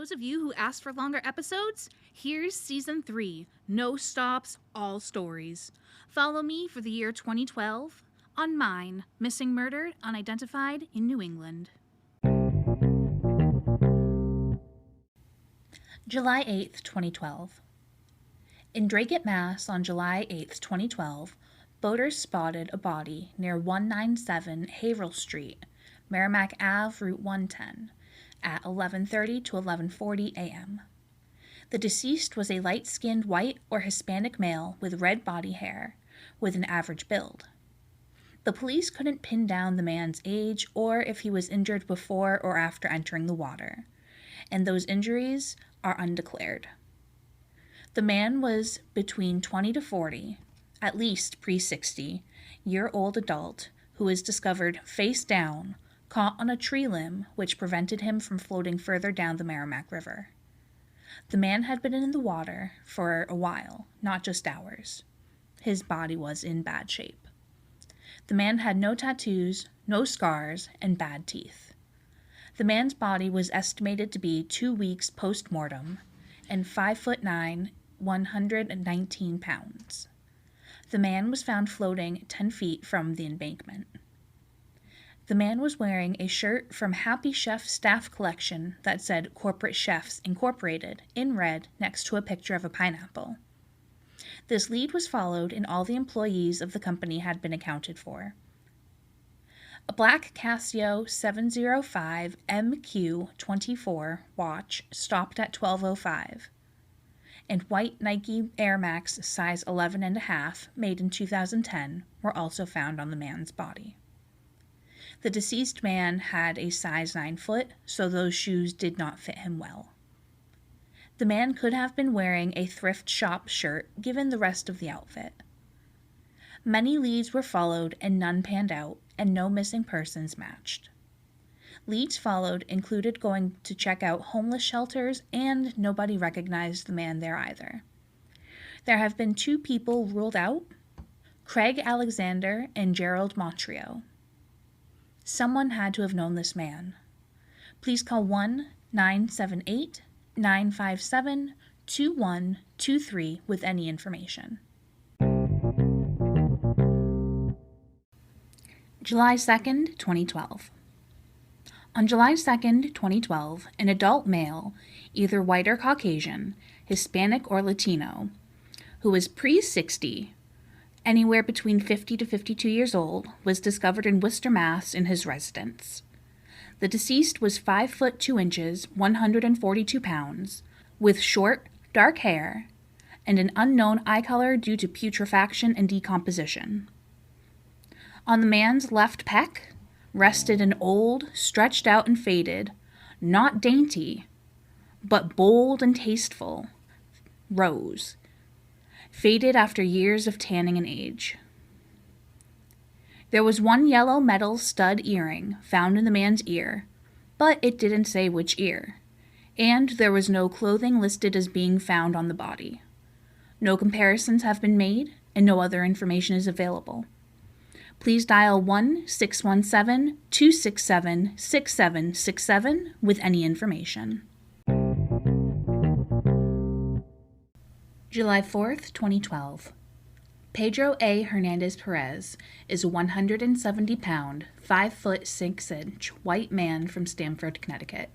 those of you who asked for longer episodes, here's Season 3, No Stops, All Stories. Follow me for the year 2012 on Mine, Missing Murdered, Unidentified in New England. July 8th, 2012. In Dracut, Mass. On July 8th, 2012, boaters spotted a body near 197 Haverhill Street, Merrimack Ave, Route 110, at 11:30 to 11:40 a.m. The deceased was a light-skinned white or Hispanic male with red body hair, with an average build. The police couldn't pin down the man's age or if he was injured before or after entering the water, and those injuries are undeclared. The man was between 20 to 40, at least pre-60-year-old adult who was discovered face down, caught on a tree limb which prevented him from floating further down the Merrimack River. The man had been in the water for a while, not just hours. His body was in bad shape. The man had no tattoos, no scars, and bad teeth. The man's body was estimated to be 2 weeks post-mortem and 5'9", 119 pounds. The man was found floating 10 feet from the embankment. The man was wearing a shirt from Happy Chef staff collection that said Corporate Chefs Incorporated in red next to a picture of a pineapple. This lead was followed and all the employees of the company had been accounted for. A black Casio 705 MQ24 watch stopped at 12:05, and white Nike Air Max size 11.5 made in 2010 were also found on the man's body. The deceased man had a size 9 foot, so those shoes did not fit him well. The man could have been wearing a thrift shop shirt given the rest of the outfit. Many leads were followed and none panned out, and no missing persons matched. Leads followed included going to check out homeless shelters, and nobody recognized the man there either. There have been 2 people ruled out, Craig Alexander and Gerald Montreaux. Someone had to have known this man. Please call 1-978-957-2123 with any information. July 2nd, 2012. On July 2nd, 2012, an adult male, either white or Caucasian, Hispanic or Latino, who was pre-60, anywhere between 50 to 52 years old, was discovered in Worcester, Mass. In his residence. The deceased was 5 foot 2 inches, 142 pounds, with short, dark hair, and an unknown eye color due to putrefaction and decomposition. On the man's left pec rested an old, stretched out and faded, not dainty, but bold and tasteful, rose, faded after years of tanning and age. There was 1 yellow metal stud earring found in the man's ear, but it didn't say which ear, and there was no clothing listed as being found on the body. No comparisons have been made, and no other information is available. Please dial 1-617-267-6767 with any information. July 4th, 2012. Pedro A. Hernandez Perez is a 170-pound, 5 foot 6 inch white man from Stamford, Connecticut.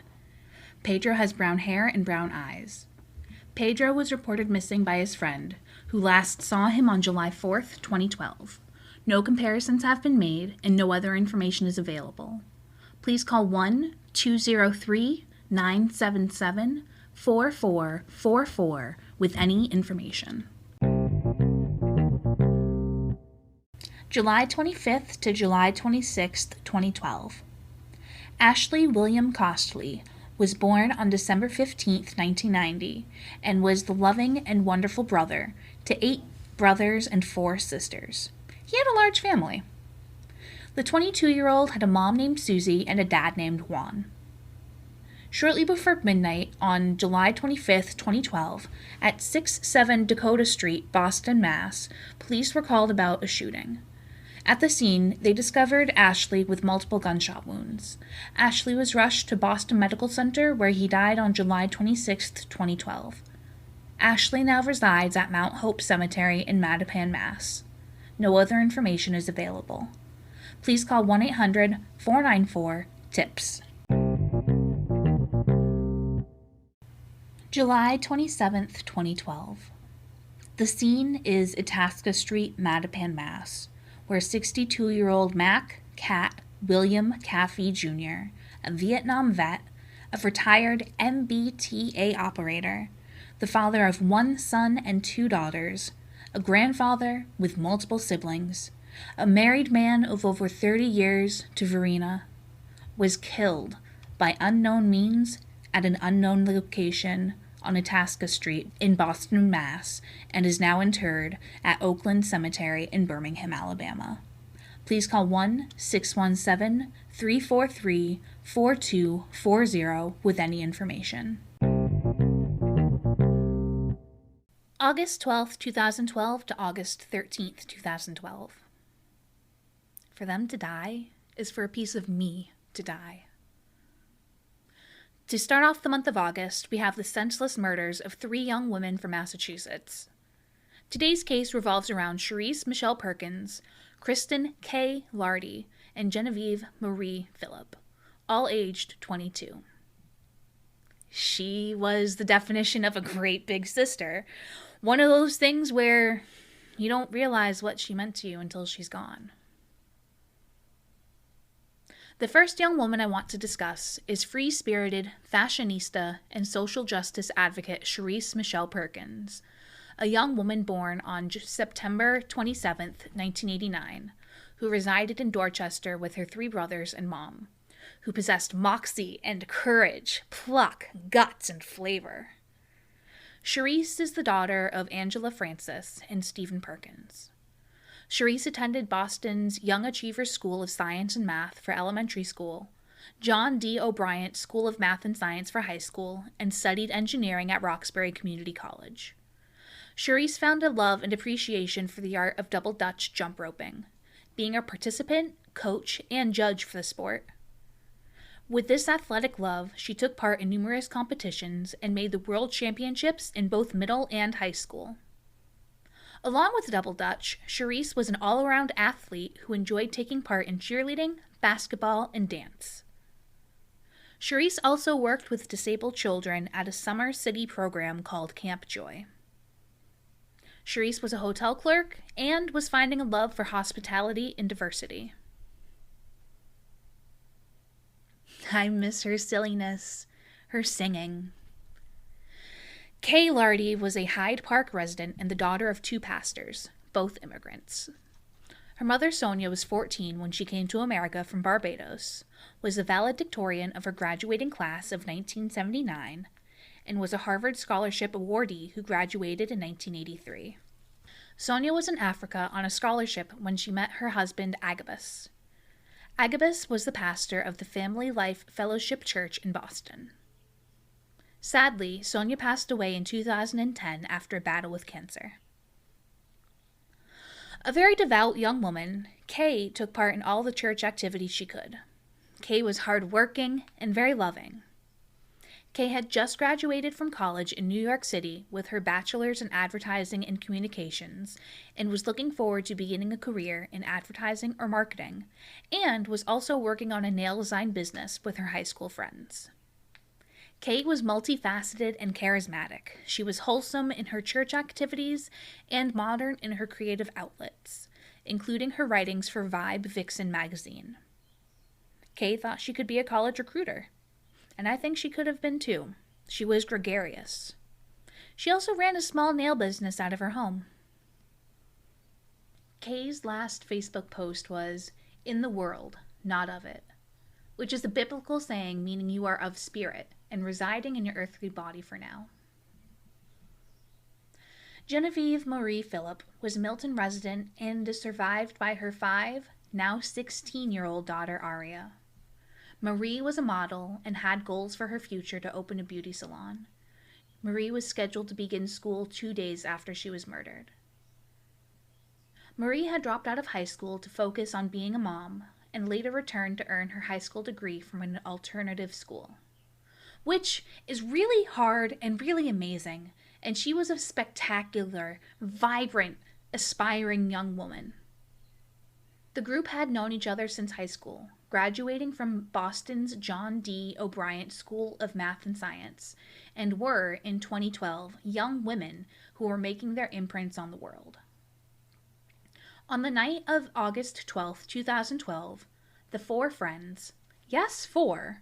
Pedro has brown hair and brown eyes. Pedro was reported missing by his friend, who last saw him on July 4th, 2012. No comparisons have been made, and no other information is available. Please call 1-203-977-4444 with any information. July 25th to July 26th, 2012. Ashley William Costley was born on December 15th, 1990, and was the loving and wonderful brother to 8 brothers and 4 sisters. He had a large family. The 22-year-old had a mom named Susie and a dad named Juan. Shortly before midnight on July 25th, 2012, at 67 Dakota Street, Boston, Mass., police were called about a shooting. At the scene, they discovered Ashley with multiple gunshot wounds. Ashley was rushed to Boston Medical Center, where he died on July 26, 2012. Ashley now resides at Mount Hope Cemetery in Mattapan, Mass. No other information is available. Please call 1-800-494-TIPS. July 27, 2012. The scene is Itasca Street, Mattapan, Mass., where 62-year-old Mac Cat William Caffey Jr., a Vietnam vet, a retired MBTA operator, the father of one son and two daughters, a grandfather with multiple siblings, a married man of over 30 years to Verena, was killed by unknown means at an unknown location on Itasca Street in Boston, Mass., and is now interred at Oakland Cemetery in Birmingham, Alabama. Please call 1-617-343-4240 with any information. August 12, 2012 to August 13, 2012. For them to die is for a piece of me to die. To start off the month of August, we have the senseless murders of 3 young women from Massachusetts. Today's case revolves around Cherise Michelle Perkins, Kristen K. Lardy, and Genevieve Marie Phillip, all aged 22. She was the definition of a great big sister, one of those things where you don't realize what she meant to you until she's gone. The first young woman I want to discuss is free-spirited, fashionista, and social justice advocate Cherise Michelle Perkins, a young woman born on September 27, 1989, who resided in Dorchester with her 3 brothers and mom, who possessed moxie and courage, pluck, guts, and flavor. Cherise is the daughter of Angela Francis and Stephen Perkins. Cherise attended Boston's Young Achievers School of Science and Math for elementary school, John D. O'Brien School of Math and Science for high school, and studied engineering at Roxbury Community College. Cherise found a love and appreciation for the art of double Dutch jump roping, being a participant, coach, and judge for the sport. With this athletic love, she took part in numerous competitions and made the world championships in both middle and high school. Along with double Dutch, Cherise was an all-around athlete who enjoyed taking part in cheerleading, basketball, and dance. Cherise also worked with disabled children at a summer city program called Camp Joy. Cherise was a hotel clerk and was finding a love for hospitality and diversity. I miss her silliness, her singing. Kay Lardy was a Hyde Park resident and the daughter of 2 pastors, both immigrants. Her mother Sonia was 14 when she came to America from Barbados, was a valedictorian of her graduating class of 1979, and was a Harvard Scholarship awardee who graduated in 1983. Sonia was in Africa on a scholarship when she met her husband Agabus. Agabus was the pastor of the Family Life Fellowship Church in Boston. Sadly, Sonia passed away in 2010 after a battle with cancer. A very devout young woman, Kay took part in all the church activities she could. Kay was hardworking and very loving. Kay had just graduated from college in New York City with her bachelor's in advertising and communications and was looking forward to beginning a career in advertising or marketing, and was also working on a nail design business with her high school friends. Kay was multifaceted and charismatic. She was wholesome in her church activities and modern in her creative outlets, including her writings for Vibe Vixen magazine. Kay thought she could be a college recruiter, and I think she could have been too. She was gregarious. She also ran a small nail business out of her home. Kay's last Facebook post was, "In the world, not of it," which is a biblical saying meaning you are of spirit and residing in your earthly body for now. Genevieve Marie Phillip was a Milton resident and is survived by her 5, now 16-year-old daughter Aria. Marie was a model and had goals for her future to open a beauty salon. Marie was scheduled to begin school 2 days after she was murdered. Marie had dropped out of high school to focus on being a mom and later returned to earn her high school degree from an alternative school, which is really hard and really amazing, and she was a spectacular, vibrant, aspiring young woman. The group had known each other since high school, graduating from Boston's John D. O'Brien School of Math and Science, and were, in 2012, young women who were making their imprints on the world. On the night of August 12, 2012, the four friends, yes, four,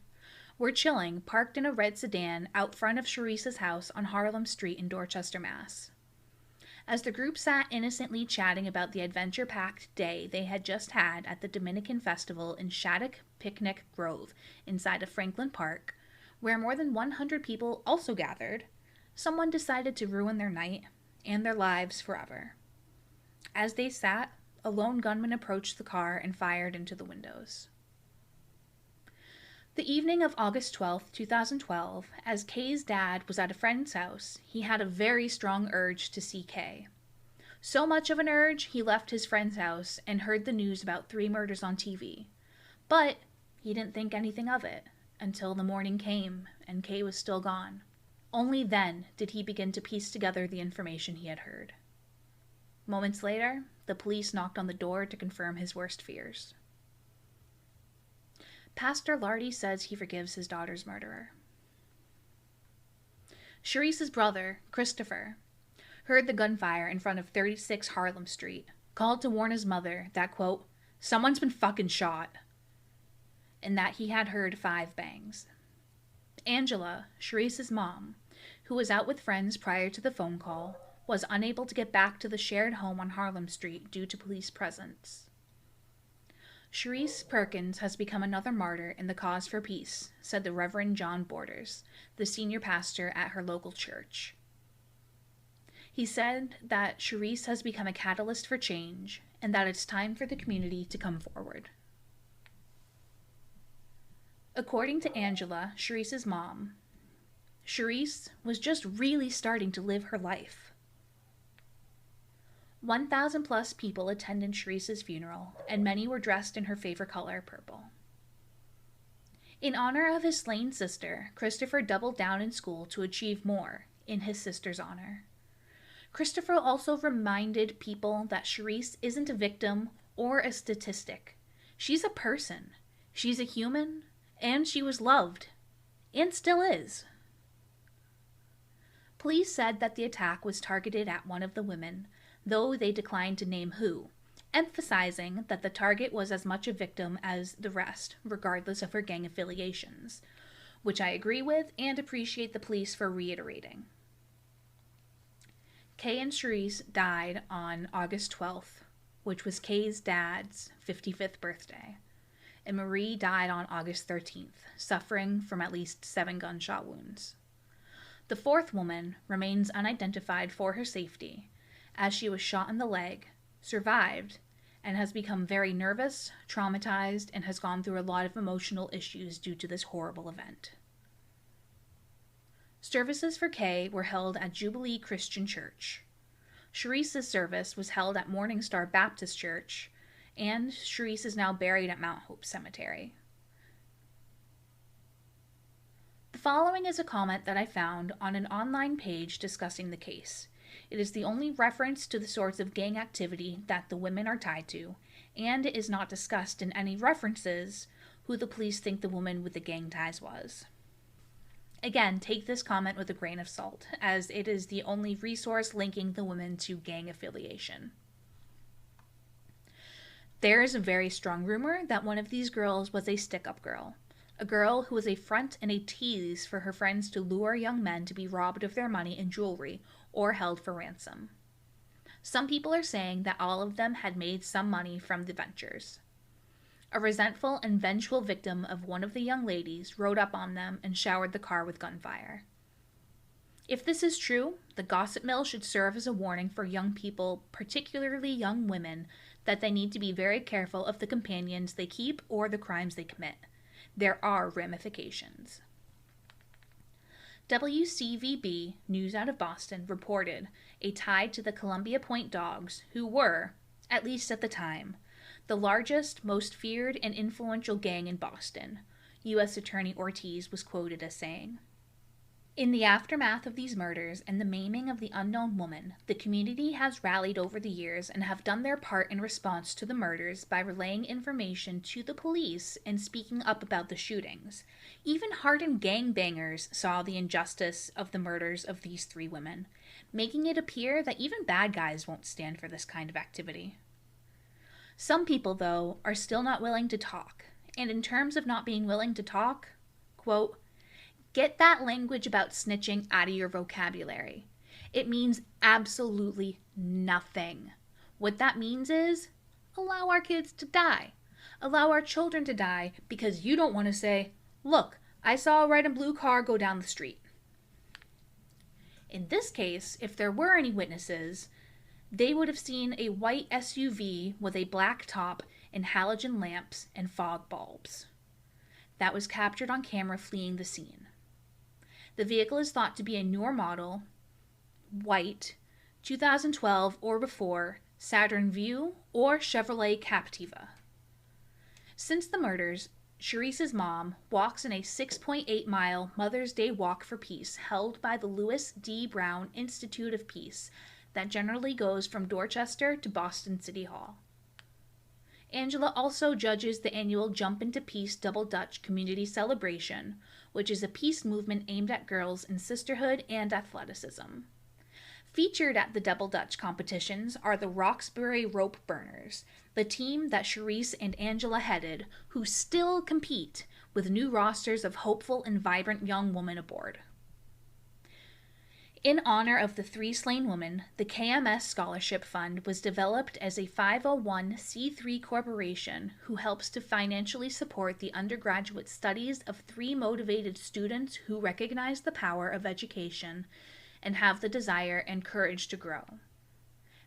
were chilling, parked in a red sedan out front of Sherese's house on Harlem Street in Dorchester, Mass. As the group sat innocently chatting about the adventure-packed day they had just had at the Dominican Festival in Shattuck Picnic Grove inside of Franklin Park, where more than 100 people also gathered, someone decided to ruin their night and their lives forever. As they sat, a lone gunman approached the car and fired into the windows. The evening of August 12, 2012, as Kay's dad was at a friend's house, he had a very strong urge to see Kay. So much of an urge, he left his friend's house and heard the news about 3 murders on TV. But he didn't think anything of it until the morning came and Kay was still gone. Only then did he begin to piece together the information he had heard. Moments later, the police knocked on the door to confirm his worst fears. Pastor Lardy says he forgives his daughter's murderer. Sherese's brother, Christopher, heard the gunfire in front of 36 Harlem Street, called to warn his mother that, quote, someone's been fucking shot, and that he had heard 5 bangs. Angela, Sherese's mom, who was out with friends prior to the phone call, was unable to get back to the shared home on Harlem Street due to police presence. Sherese Perkins has become another martyr in the cause for peace, said the Reverend John Borders, the senior pastor at her local church. He said that Sherese has become a catalyst for change and that it's time for the community to come forward. According to Angela, Sherese's mom, Sherese was just really starting to live her life. 1,000 plus people attended Sherese's funeral, and many were dressed in her favorite color, purple. In honor of his slain sister, Christopher doubled down in school to achieve more in his sister's honor. Christopher also reminded people that Sherese isn't a victim or a statistic. She's a person. She's a human, and she was loved, and still is. Police said that the attack was targeted at one of the women, though they declined to name who, emphasizing that the target was as much a victim as the rest, regardless of her gang affiliations, which I agree with and appreciate the police for reiterating. Kay and Sherese died on August 12th, which was Kay's dad's 55th birthday, and Marie died on August 13th, suffering from at least 7 gunshot wounds. The 4th woman remains unidentified for her safety, as she was shot in the leg, survived, and has become very nervous, traumatized, and has gone through a lot of emotional issues due to this horrible event. Services for Kay were held at Jubilee Christian Church. Sherese's service was held at Morning Star Baptist Church, and Sherese is now buried at Mount Hope Cemetery. The following is a comment that I found on an online page discussing the case. It is the only reference to the sorts of gang activity that the women are tied to, and it is not discussed in any references who the police think the woman with the gang ties was. Again, take this comment with a grain of salt, as it is the only resource linking the women to gang affiliation. There is a very strong rumor that one of these girls was a stick-up girl, a girl who was a front and a tease for her friends to lure young men to be robbed of their money and jewelry or held for ransom. Some people are saying that all of them had made some money from the ventures. A resentful and vengeful victim of one of the young ladies rode up on them and showered the car with gunfire. If this is true, the gossip mill should serve as a warning for young people, particularly young women, that they need to be very careful of the companions they keep or the crimes they commit. There are ramifications. WCVB News out of Boston reported a tie to the Columbia Point Dogs, who were, at least at the time, the largest, most feared, and influential gang in Boston, U.S. Attorney Ortiz was quoted as saying. In the aftermath of these murders and the maiming of the unknown woman, the community has rallied over the years and have done their part in response to the murders by relaying information to the police and speaking up about the shootings. Even hardened gangbangers saw the injustice of the murders of these 3 women, making it appear that even bad guys won't stand for this kind of activity. Some people, though, are still not willing to talk, and in terms of not being willing to talk, quote, "Get that language about snitching out of your vocabulary. It means absolutely nothing. What that means is, allow our kids to die. Allow our children to die because you don't want to say, look, I saw a red and blue car go down the street." In this case, if there were any witnesses, they would have seen a white SUV with a black top and halogen lamps and fog bulbs. That was captured on camera fleeing the scene. The vehicle is thought to be a newer model, white, 2012 or before, Saturn Vue or Chevrolet Captiva. Since the murders, Sharice's mom walks in a 6.8-mile Mother's Day Walk for Peace held by the Louis D. Brown Institute of Peace that generally goes from Dorchester to Boston City Hall. Angela also judges the annual Jump into Peace Double Dutch Community Celebration, which is a peace movement aimed at girls in sisterhood and athleticism. Featured at the Double Dutch competitions are the Roxbury Rope Burners, the team that Sharice and Angela headed, who still compete with new rosters of hopeful and vibrant young women aboard. In honor of the 3 slain women, the KMS Scholarship Fund was developed as a 501c3 corporation who helps to financially support the undergraduate studies of 3 motivated students who recognize the power of education and have the desire and courage to grow.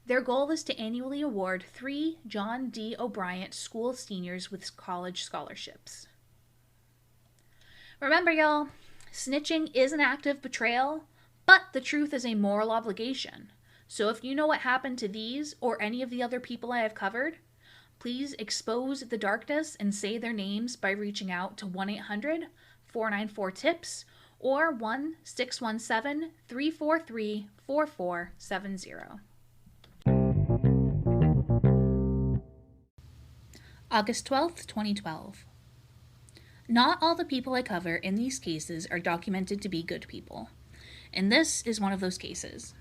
Their goal is to annually award 3 John D. O'Brien School seniors with college scholarships. Remember, y'all, snitching is an act of betrayal, but the truth is a moral obligation. So if you know what happened to these or any of the other people I have covered, please expose the darkness and say their names by reaching out to 1-800-494-TIPS or 1-617-343-4470. August 12th, 2012. Not all the people I cover in these cases are documented to be good people, and this is one of those cases.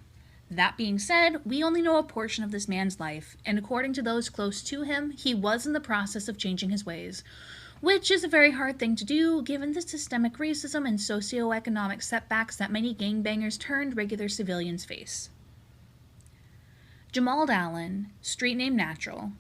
That being said, we only know a portion of this man's life, and according to those close to him, he was in the process of changing his ways, which is a very hard thing to do given the systemic racism and socioeconomic setbacks that many gangbangers turned regular civilians face. Jamal Allen, street name Natural,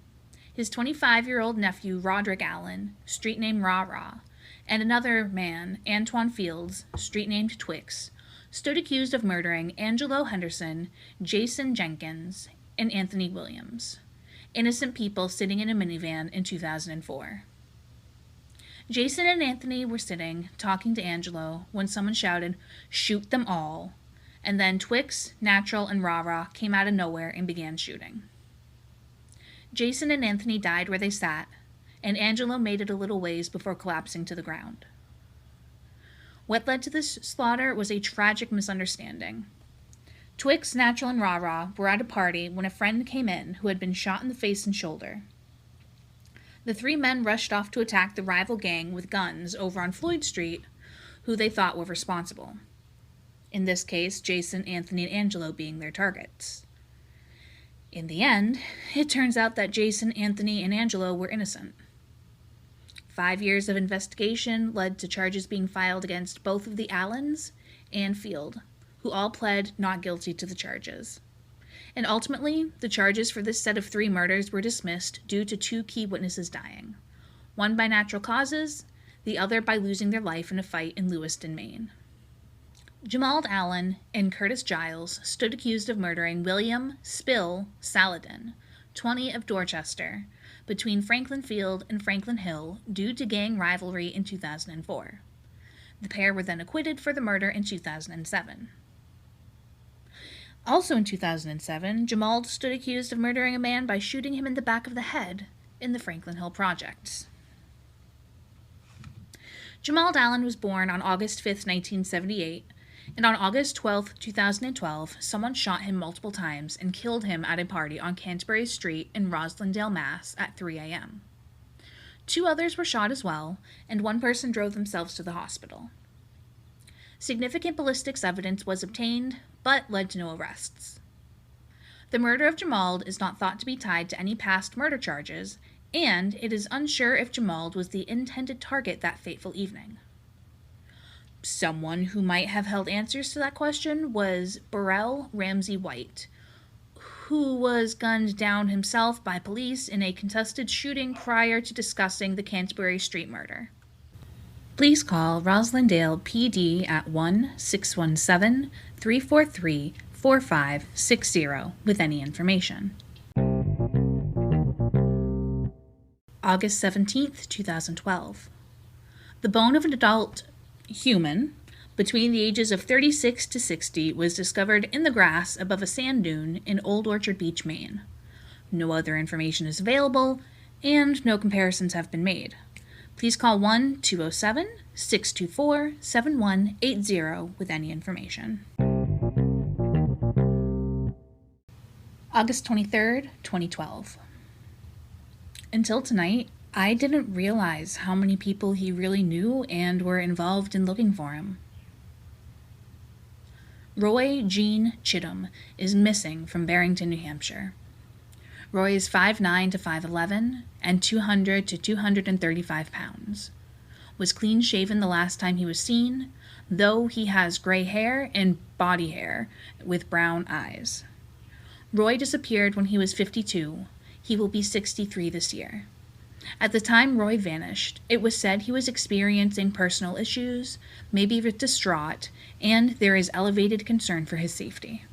his 25-year-old nephew Roderick Allen, street name Rah Rah, and another man, Antoine Fields, street named Twix, stood accused of murdering Angelo Henderson, Jason Jenkins, and Anthony Williams, innocent people sitting in a minivan in 2004. Jason and Anthony were sitting, talking to Angelo, when someone shouted, "Shoot them all," and then Twix, Natural, and Rah Rah came out of nowhere and began shooting. Jason and Anthony died where they sat, and Angelo made it a little ways before collapsing to the ground. What led to this slaughter was a tragic misunderstanding. Twix, Natural, and Rah Rah were at a party when a friend came in who had been shot in the face and shoulder. The 3 men rushed off to attack the rival gang with guns over on Floyd Street, who they thought were responsible. In this case, Jason, Anthony, and Angelo being their targets. In the end, it turns out that Jason, Anthony, and Angelo were innocent. 5 years of investigation led to charges being filed against both of the Allens and Field, who all pled not guilty to the charges. And ultimately, the charges for this set of 3 murders were dismissed due to 2 key witnesses dying, one by natural causes, the other by losing their life in a fight in Lewiston, Maine. Jamal Allen and Curtis Giles stood accused of murdering William Spill Saladin, 20 of Dorchester, between Franklin Field and Franklin Hill due to gang rivalry in 2004. The pair were then acquitted for the murder in 2007. Also in 2007, Jamald stood accused of murdering a man by shooting him in the back of the head in the Franklin Hill Projects. Jamald Allen was born on August 5, 1978, and on August 12, 2012, someone shot him multiple times and killed him at a party on Canterbury Street in Roslindale, Mass. At 3 a.m. 2 others were shot as well, and 1 person drove themselves to the hospital. Significant ballistics evidence was obtained, but led to no arrests. The murder of Jamald is not thought to be tied to any past murder charges, and it is unsure if Jamald was the intended target that fateful evening. Someone who might have held answers to that question was Burrell Ramsey White, who was gunned down himself by police in a contested shooting prior to discussing the Canterbury Street murder. Please call Roslindale PD at 1-617-343-4560 with any information. August 17, 2012. The bone of an adult human between the ages of 36 to 60 was discovered in the grass above a sand dune in Old Orchard Beach, Maine. No other information is available, and no comparisons have been made. Please call 1-207-624-7180 with any information. August 23, 2012. Until tonight, I didn't realize how many people he really knew and were involved in looking for him. Roy Gene Chittum is missing from Barrington, New Hampshire. Roy is 5'9" to 5'11" and 200 to 235 pounds. Was clean-shaven the last time he was seen, though he has gray hair and body hair with brown eyes. Roy disappeared when he was 52. He will be 63 this year. At the time Roy vanished, it was said he was experiencing personal issues, maybe distraught, and there is elevated concern for his safety.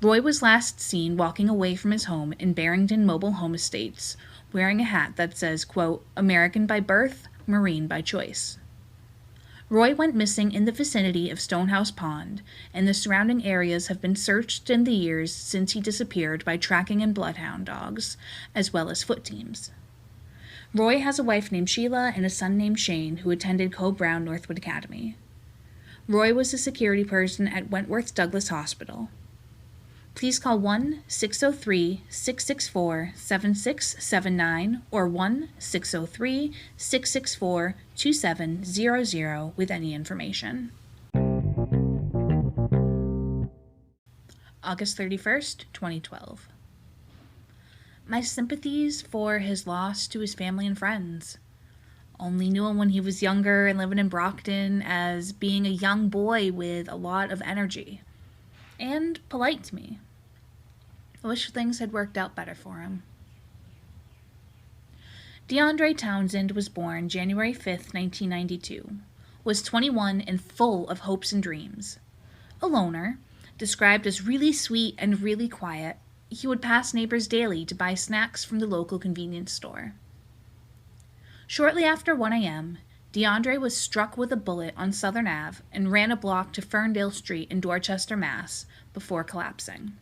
Roy was last seen walking away from his home in Barrington Mobile Home Estates, wearing a hat that says, quote, "American by birth, Marine by choice." Roy went missing in the vicinity of Stonehouse Pond, and the surrounding areas have been searched in the years since he disappeared by tracking and bloodhound dogs, as well as foot teams. Roy has a wife named Sheila and a son named Shane who attended Coe Brown Northwood Academy. Roy was a security person at Wentworth Douglas Hospital. Please call 1-603-664-7679 or 1-603-664-2700 with any information. August 31st, 2012. My sympathies for his loss to his family and friends. Only knew him when he was younger and living in Brockton as being a young boy with a lot of energy. And polite to me. I wish things had worked out better for him. DeAndre Townsend was born January 5th, 1992, was 21 and full of hopes and dreams. A loner, described as really sweet and really quiet, he would pass neighbors daily to buy snacks from the local convenience store. Shortly after 1 a.m., DeAndre was struck with a bullet on Southern Ave and ran a block to Ferndale Street in Dorchester, Mass. Before collapsing.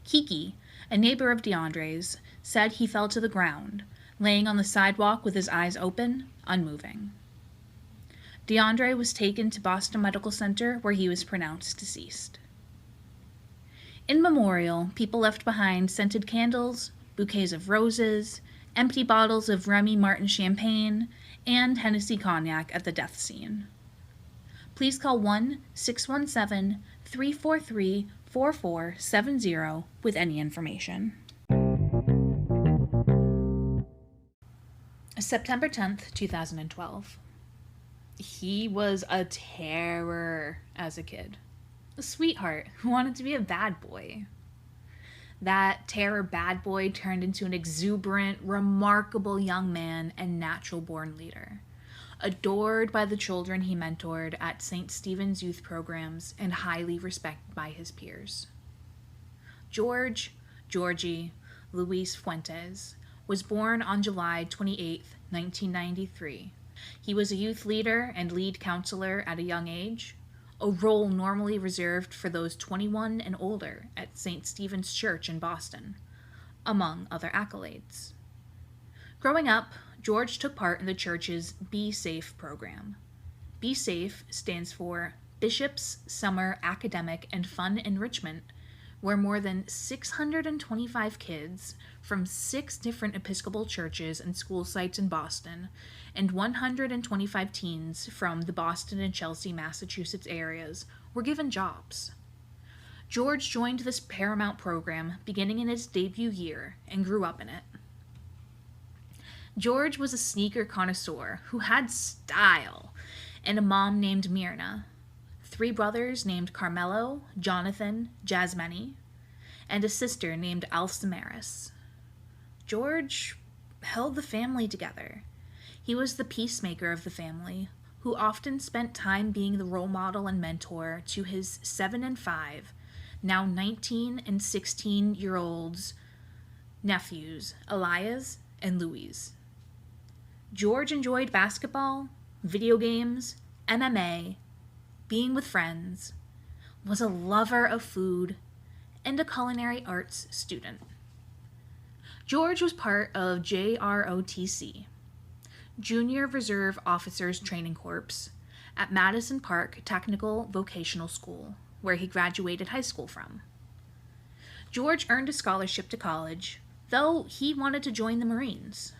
Kiki, a neighbor of DeAndre's, said he fell to the ground, laying on the sidewalk with his eyes open, unmoving. DeAndre was taken to Boston Medical Center where he was pronounced deceased. In memorial, people left behind scented candles, bouquets of roses, empty bottles of Remy Martin champagne, and Hennessy cognac at the death scene. Please call 1-617-343-4470 with any information. September 10th, 2012. He was a terror as a kid. A sweetheart who wanted to be a bad boy. That terror bad boy turned into an exuberant, remarkable young man and natural-born leader. Adored by the children he mentored at St. Stephen's youth programs and highly respected by his peers. Georgie Luis Fuentes was born on July 28, 1993. He was a youth leader and lead counselor at a young age, a role normally reserved for those 21 and older at St. Stephen's Church in Boston, among other accolades. Growing up, George took part in the church's Be Safe program. Be Safe stands for Bishop's Summer Academic and Fun Enrichment, where more than 625 kids from 6 different Episcopal churches and school sites in Boston and 125 teens from the Boston and Chelsea, Massachusetts areas were given jobs. George joined this Paramount program beginning in his debut year and grew up in it. George was a sneaker connoisseur who had style, and a mom named Myrna, 3 brothers named Carmelo, Jonathan, Jasmine, and a sister named Alcimaris. George held the family together. He was the peacemaker of the family, who often spent time being the role model and mentor to his 7 and 5, now 19 and 16-year-olds nephews, Elias and Louise. George enjoyed basketball, video games, MMA, being with friends, was a lover of food, and a culinary arts student. George was part of JROTC, Junior Reserve Officers Training Corps, at Madison Park Technical Vocational School, where he graduated high school from. George earned a scholarship to college, though he wanted to join the Marines.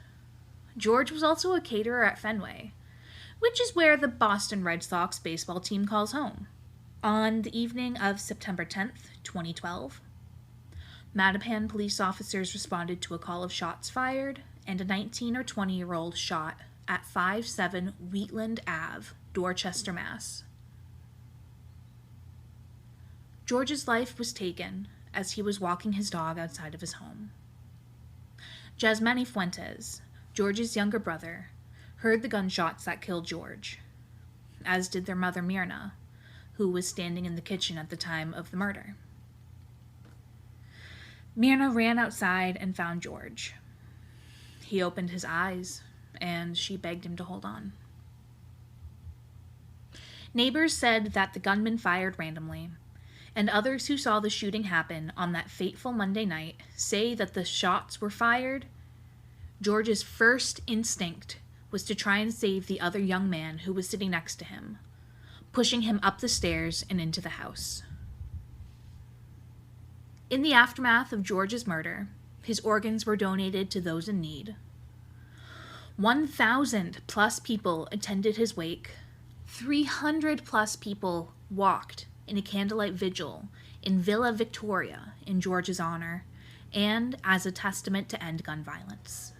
George was also a caterer at Fenway, which is where the Boston Red Sox baseball team calls home. On the evening of September 10th, 2012, Mattapan police officers responded to a call of shots fired and a 19 or 20-year-old shot at 57 Wheatland Ave, Dorchester, Mass. George's life was taken as he was walking his dog outside of his home. Jasmine Fuentes, George's younger brother, heard the gunshots that killed George, as did their mother Myrna, who was standing in the kitchen at the time of the murder. Myrna ran outside and found George. He opened his eyes, and she begged him to hold on. Neighbors said that the gunman fired randomly, and others who saw the shooting happen on that fateful Monday night say that the shots were fired. George's first instinct was to try and save the other young man who was sitting next to him, pushing him up the stairs and into the house. In the aftermath of George's murder, his organs were donated to those in need. 1,000 plus people attended his wake. 300 plus people walked in a candlelight vigil in Villa Victoria in George's honor and as a testament to end gun violence.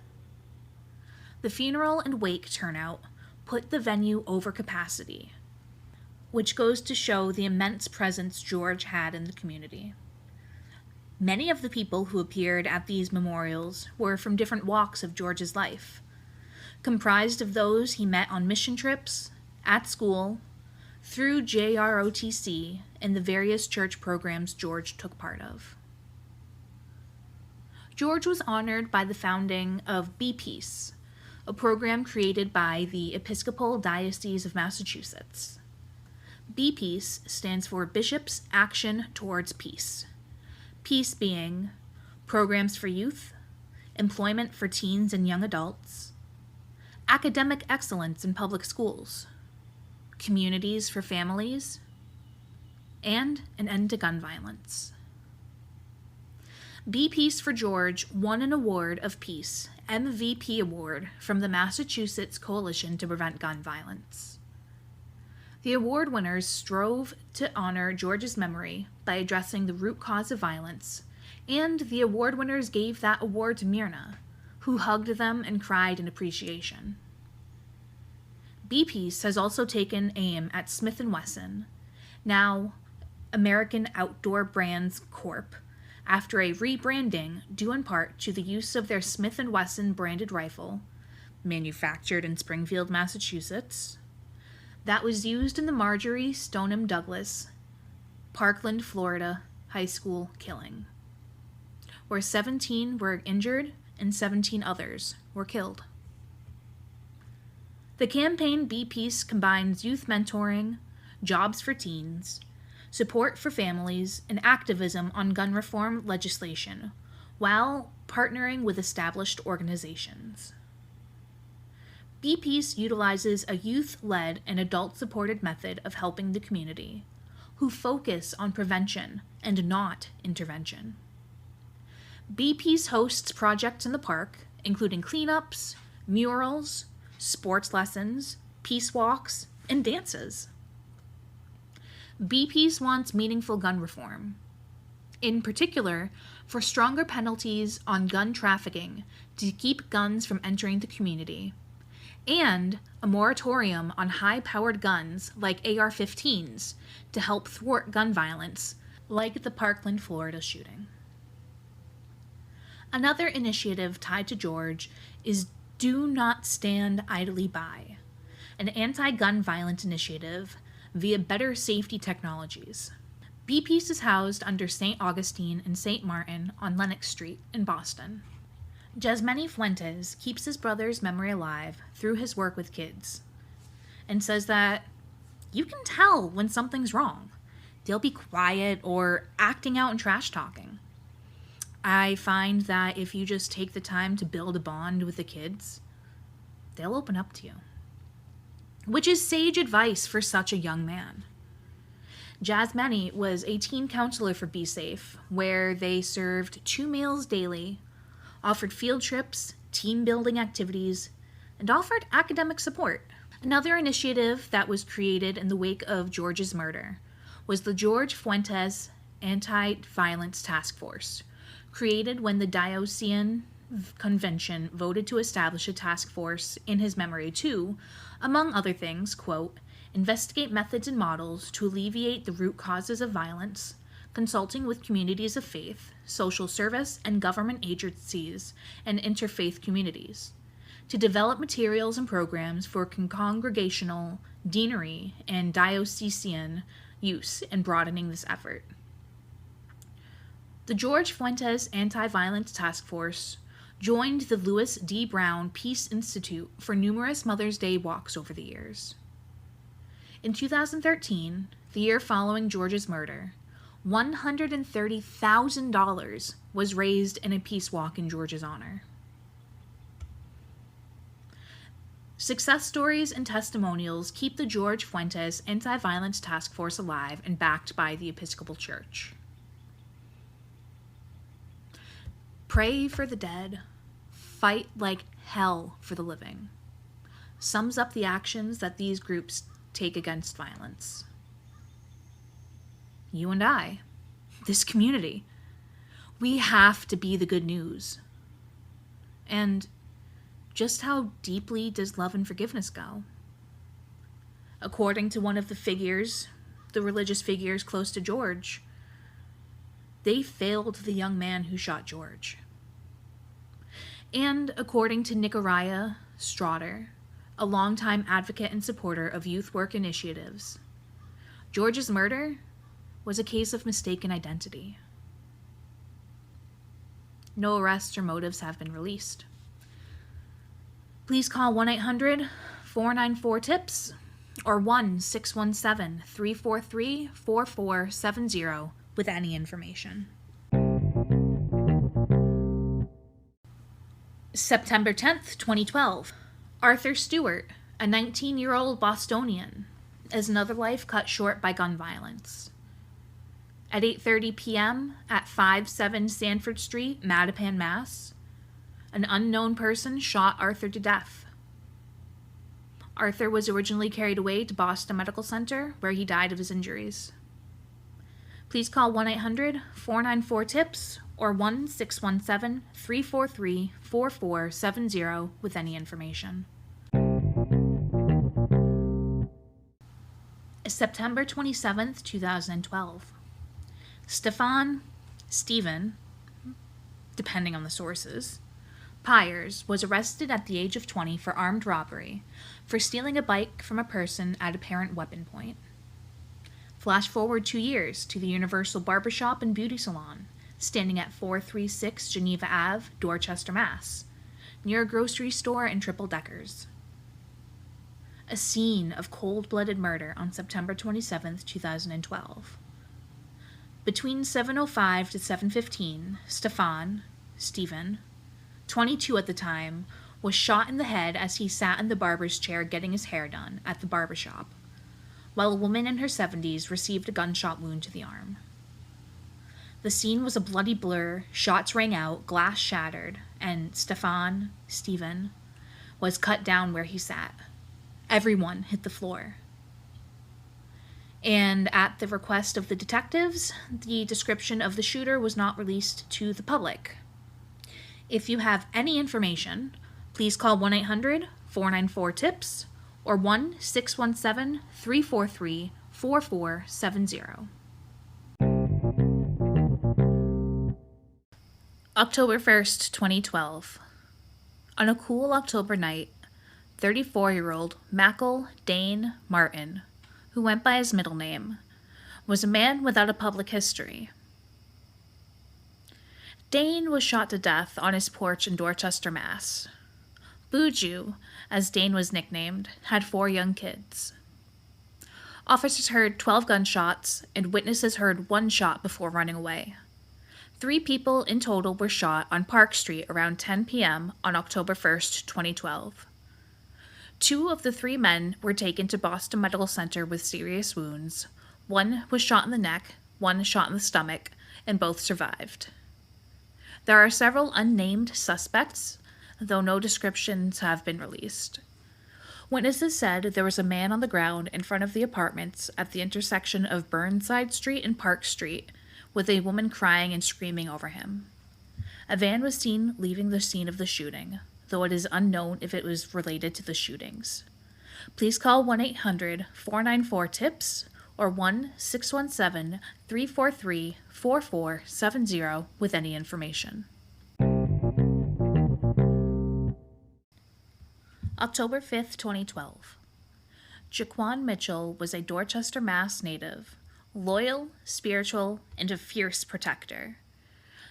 The funeral and wake turnout put the venue over capacity, which goes to show the immense presence George had in the community. Many of the people who appeared at these memorials were from different walks of George's life, comprised of those he met on mission trips, at school, through JROTC, and the various church programs George took part of. George was honored by the founding of Be Peace, a program created by the Episcopal Diocese of Massachusetts. Be Peace stands for Bishop's Action Towards Peace. Peace being programs for youth, employment for teens and young adults, academic excellence in public schools, communities for families, and an end to gun violence. Be Peace for George won an Award of Peace, MVP Award, from the Massachusetts Coalition to Prevent Gun Violence. The award winners strove to honor George's memory by addressing the root cause of violence, and the award winners gave that award to Myrna, who hugged them and cried in appreciation. Be Peace has also taken aim at Smith & Wesson, now American Outdoor Brands Corp., after a rebranding due in part to the use of their Smith & Wesson branded rifle, manufactured in Springfield, Massachusetts, that was used in the Marjorie Stoneman Douglas, Parkland, Florida high school killing, where 17 were injured and 17 others were killed. The campaign Be Peace combines youth mentoring, jobs for teens, support for families, and activism on gun reform legislation, while partnering with established organizations. Be Peace utilizes a youth-led and adult-supported method of helping the community, who focus on prevention and not intervention. Be Peace hosts projects in the park, including cleanups, murals, sports lessons, peace walks, and dances. Be Peace wants meaningful gun reform, in particular for stronger penalties on gun trafficking to keep guns from entering the community, and a moratorium on high-powered guns like AR-15s to help thwart gun violence, like the Parkland, Florida shooting. Another initiative tied to George is Do Not Stand Idly By, an anti-gun violence initiative via Better Safety Technologies. Be Peace is housed under St. Augustine and St. Martin on Lenox Street in Boston. Jasmine Fuentes keeps his brother's memory alive through his work with kids and says that you can tell when something's wrong. They'll be quiet or acting out and trash talking. I find that if you just take the time to build a bond with the kids, they'll open up to you, which is sage advice for such a young man. Jasmine was a teen counselor for Be Safe, where they served 2 meals daily, offered field trips, team building activities, and offered academic support. Another initiative that was created in the wake of George's murder was the George Fuentes Anti-Violence Task Force, created when the Diocesan Convention voted to establish a task force in his memory to, among other things, quote, investigate methods and models to alleviate the root causes of violence, consulting with communities of faith, social service, and government agencies and interfaith communities, to develop materials and programs for congregational, deanery, and diocesan use in broadening this effort. The George Fuentes Anti-Violence Task Force joined the Louis D. Brown Peace Institute for numerous Mother's Day walks over the years. In 2013, the year following George's murder, $130,000 was raised in a peace walk in George's honor. Success stories and testimonials keep the George Fuentes Anti-Violence Task Force alive and backed by the Episcopal Church. Pray for the dead, fight like hell for the living, sums up the actions that these groups take against violence. You and I, this community, we have to be the good news. And just how deeply does love and forgiveness go? According to one of the religious figures close to George, they failed the young man who shot George. And according to Nicolai Stroder, a longtime advocate and supporter of youth work initiatives, George's murder was a case of mistaken identity. No arrests or motives have been released. Please call 1-800-494-TIPS or 1-617-343-4470 with any information. September 10th, 2012. Arthur Stewart, a 19-year-old Bostonian, is another life cut short by gun violence. At 8:30 p.m. at 57 Sanford Street, Mattapan, Mass., an unknown person shot Arthur to death. Arthur was originally carried away to Boston Medical Center, where he died of his injuries. Please call 1-800-494-TIPS or 1-617-343-4470 with any information. September 27th, 2012. Stephen, depending on the sources, Pyers was arrested at the age of 20 for armed robbery for stealing a bike from a person at apparent weapon point. Flash forward 2 years to the Universal Barbershop and Beauty Salon, standing at 436 Geneva Ave, Dorchester, Mass., near a grocery store and triple deckers. a scene of cold-blooded murder on September 27, 2012. Between 7:05 to 7:15, Stephen, 22 at the time, was shot in the head as he sat in the barber's chair getting his hair done at the barbershop, while a woman in her 70s received a gunshot wound to the arm. The scene was a bloody blur, shots rang out, glass shattered, and Stephen, was cut down where he sat. Everyone hit the floor. And at the request of the detectives, the description of the shooter was not released to the public. If you have any information, please call 1-800-494-TIPS or 1-617-343-4470. October 1st, 2012. On a cool October night, 34-year-old Michael Dane Martin, who went by his middle name, was a man without a public history. Dane was shot to death on his porch in Dorchester, Mass. Buju, as Dane was nicknamed, had 4 young kids. Officers heard 12 gunshots, and witnesses heard 1 shot before running away. 3 people in total were shot on Park Street around 10 p.m. on October 1st, 2012. 2 of the 3 men were taken to Boston Medical Center with serious wounds. 1 was shot in the neck, 1 shot in the stomach, and both survived. There are several unnamed suspects, though no descriptions have been released. Witnesses said there was a man on the ground in front of the apartments at the intersection of Burnside Street and Park Street, with a woman crying and screaming over him. A van was seen leaving the scene of the shooting, though it is unknown if it was related to the shootings. Please call 1-800-494-TIPS or 1-617-343-4470 with any information. October 5th, 2012. Jaquan Mitchell was a Dorchester, Mass. native, loyal, spiritual, and a fierce protector.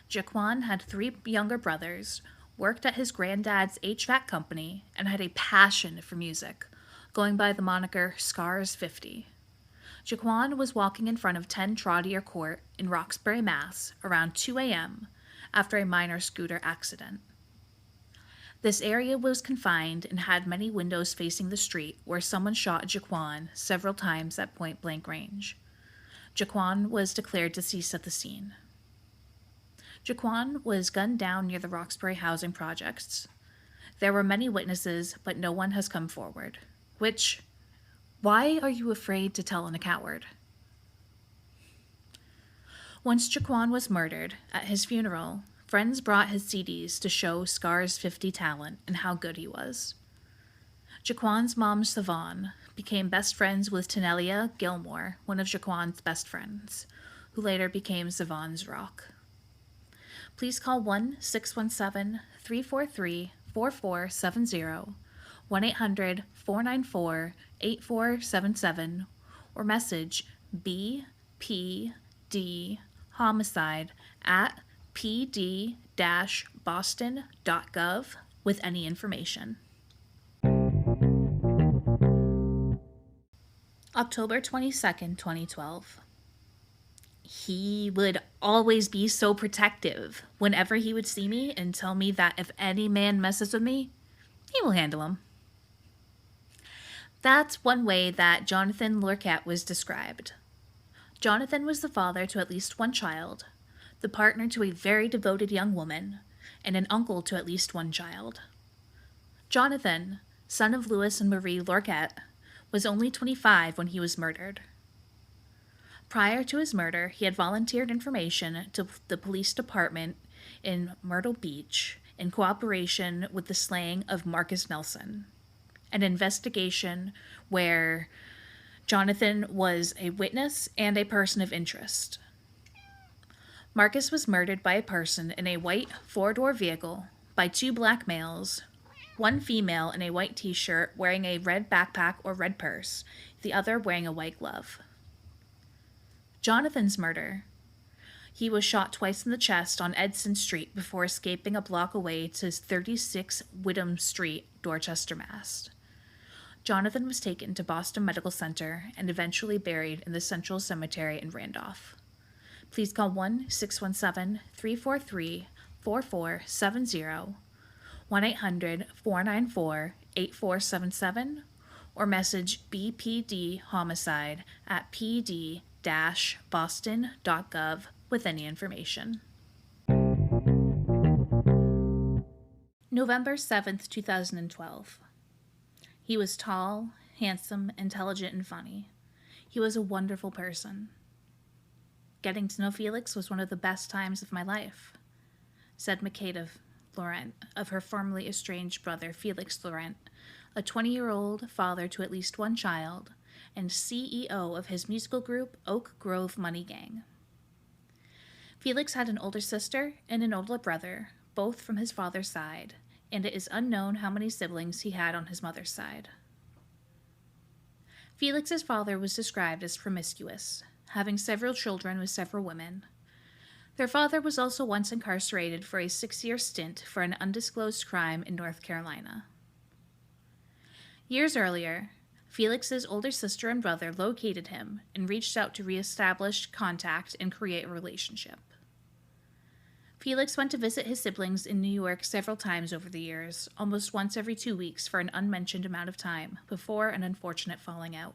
Jaquan had 3 younger brothers, worked at his granddad's HVAC company, and had a passion for music, going by the moniker Scars 50. Jaquan was walking in front of 10 Trottier Court in Roxbury, Mass. Around 2 a.m. after a minor scooter accident. This area was confined and had many windows facing the street where someone shot Jaquan several times at point-blank range. Jaquan was declared deceased at the scene. Jaquan was gunned down near the Roxbury housing projects. There were many witnesses, but no one has come forward. Why are you afraid to tell on a coward? Once Jaquan was murdered, at his funeral, friends brought his CDs to show Scars 50 talent and how good he was. Jaquan's mom, Savon, became best friends with Tanelia Gilmore, one of Jaquan's best friends, who later became Savon's rock. Please call 1-617-343-4470, 1-800-494-8477, or message BPD homicide at pd-boston.gov with any information. October 22nd, 2012. He would always be so protective whenever he would see me and tell me that if any man messes with me, he will handle him. That's one way that Jonathan Lorquette was described. Jonathan was the father to at least 1 child, the partner to a very devoted young woman, and an uncle to at least 1 child. Jonathan, son of Louis and Marie Lorquette, was only 25 when he was murdered. Prior to his murder, he had volunteered information to the police department in Myrtle Beach in cooperation with the slaying of Marcus Nelson, an investigation where Jonathan was a witness and a person of interest. Marcus was murdered by a person in a white 4-door vehicle by 2 black males, 1 female in a white t-shirt wearing a red backpack or red purse, the other wearing a white glove. Jonathan's murder. He was shot twice in the chest on Edson Street before escaping a block away to 36 Whittam Street, Dorchester, Mass. Jonathan was taken to Boston Medical Center and eventually buried in the Central Cemetery in Randolph. Please call 1-617-343-4470, 1-800-494-8477, or message BPD Homicide at pd-boston.gov with any information. November 7th, 2012. He was tall, handsome, intelligent, and funny. He was a wonderful person. Getting to know Felix was one of the best times of my life, said Makeda Laurent of her formerly estranged brother, Felix Laurent, a 20-year-old father to at least one child, and CEO of his musical group, Oak Grove Money Gang. Felix had an older sister and an older brother, both from his father's side, and it is unknown how many siblings he had on his mother's side. Felix's father was described as promiscuous, having several children with several women. Their father was also once incarcerated for a 6-year stint for an undisclosed crime in North Carolina. Years earlier, Felix's older sister and brother located him and reached out to reestablish contact and create a relationship. Felix went to visit his siblings in New York several times over the years, almost once every 2 weeks for an unmentioned amount of time, before an unfortunate falling out.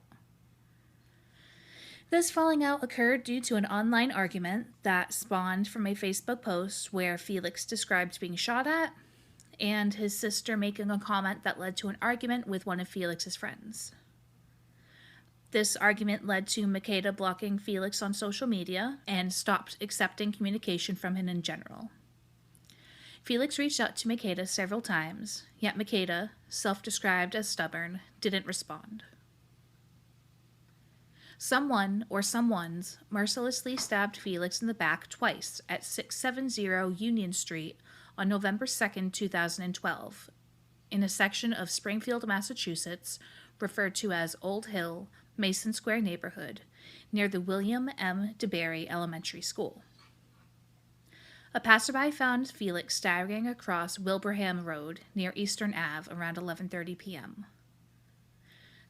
This falling out occurred due to an online argument that spawned from a Facebook post where Felix described being shot at, and his sister making a comment that led to an argument with one of Felix's friends. This argument led to Makeda blocking Felix on social media and stopped accepting communication from him in general. Felix reached out to Makeda several times, yet Makeda, self-described as stubborn, didn't respond. Someone or someones mercilessly stabbed Felix in the back twice at 670 Union Street on November 2, 2012, in a section of Springfield, Massachusetts, referred to as Old Hill, Mason Square neighborhood, near the William M. DeBerry Elementary School. A passerby found Felix staggering across Wilbraham Road near Eastern Ave around 11:30 p.m.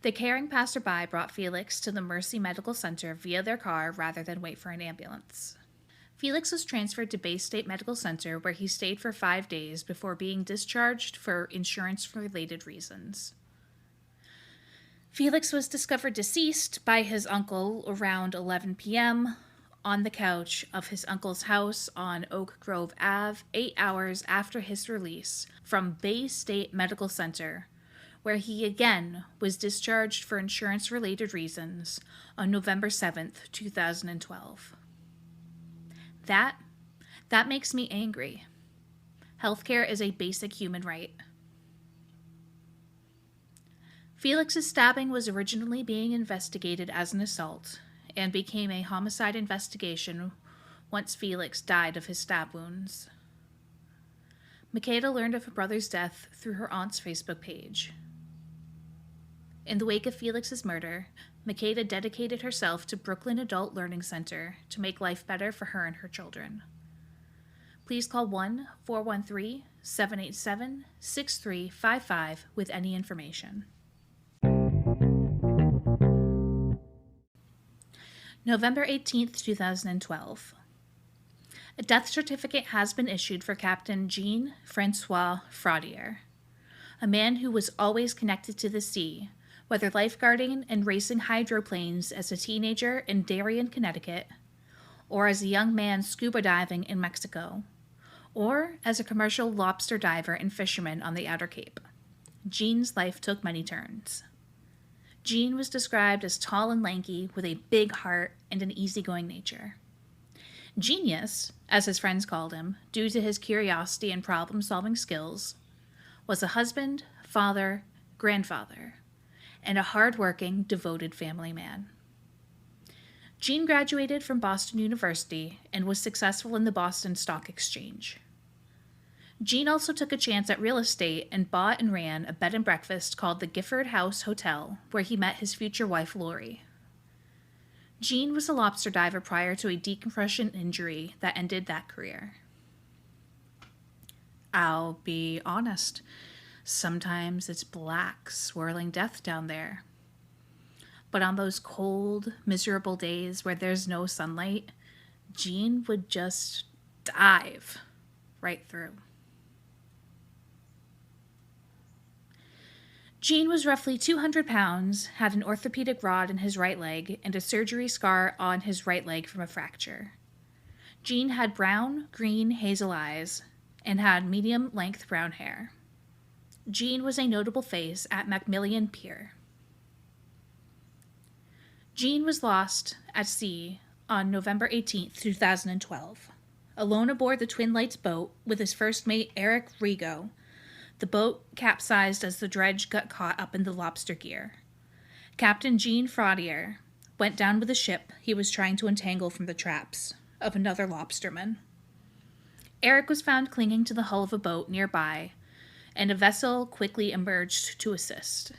The caring passerby brought Felix to the Mercy Medical Center via their car rather than wait for an ambulance. Felix was transferred to Bay State Medical Center, where he stayed for 5 days before being discharged for insurance-related reasons. Felix was discovered deceased by his uncle around 11 p.m. on the couch of his uncle's house on Oak Grove Ave 8 hours after his release from Bay State Medical Center, where he again was discharged for insurance-related reasons on November 7th, 2012. That makes me angry. Healthcare is a basic human right. Felix's stabbing was originally being investigated as an assault and became a homicide investigation once Felix died of his stab wounds. Makeda learned of her brother's death through her aunt's Facebook page. In the wake of Felix's murder, Makeda dedicated herself to Brooklyn Adult Learning Center to make life better for her and her children. Please call 1-413-787-6355 with any information. November 18th, 2012. A death certificate has been issued for Captain Jean-Francois Fraudier, a man who was always connected to the sea, whether lifeguarding and racing hydroplanes as a teenager in Darien, Connecticut, or as a young man scuba diving in Mexico, or as a commercial lobster diver and fisherman on the Outer Cape. Jean's life took many turns. Jean was described as tall and lanky with a big heart and an easygoing nature. Genius, as his friends called him, due to his curiosity and problem-solving skills, was a husband, father, grandfather, and a hard-working, devoted family man. Jean graduated from Boston University and was successful in the Boston Stock Exchange. Jean also took a chance at real estate and bought and ran a bed and breakfast called the Gifford House Hotel, where he met his future wife, Lori. Jean was a lobster diver prior to a decompression injury that ended that career. I'll be honest, Sometimes it's black, swirling death down there. But on those cold, miserable days where there's no sunlight, Jean would just dive right through. Jean was roughly 200 pounds, had an orthopedic rod in his right leg, and a surgery scar on his right leg from a fracture. Jean had brown, green, hazel eyes, and had medium-length brown hair. Jean was a notable face at Macmillan Pier. Jean was lost at sea on November 18, 2012. Alone aboard the Twin Lights boat with his first mate Eric Rigo, the boat capsized as the dredge got caught up in the lobster gear. Captain Jean Fraudier went down with the ship he was trying to untangle from the traps of another lobsterman. Eric was found clinging to the hull of a boat nearby, and a vessel quickly emerged to assist.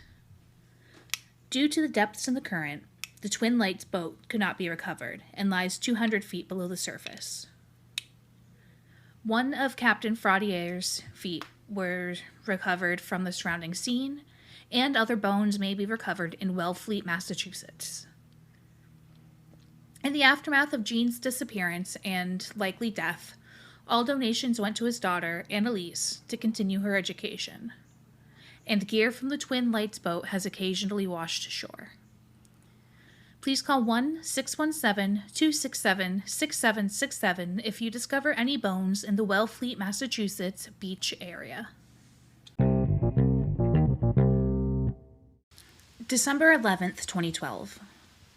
Due to the depths in the current, the Twin Lights boat could not be recovered and lies 200 feet below the surface. One of Captain Fraudier's feet were recovered from the surrounding scene, and other bones may be recovered in Wellfleet, Massachusetts. In the aftermath of Jean's disappearance and likely death, all donations went to his daughter, Annalise, to continue her education, and gear from the Twin Lights boat has occasionally washed ashore. Please call 1-617-267-6767 if you discover any bones in the Wellfleet, Massachusetts beach area. December 11th, 2012.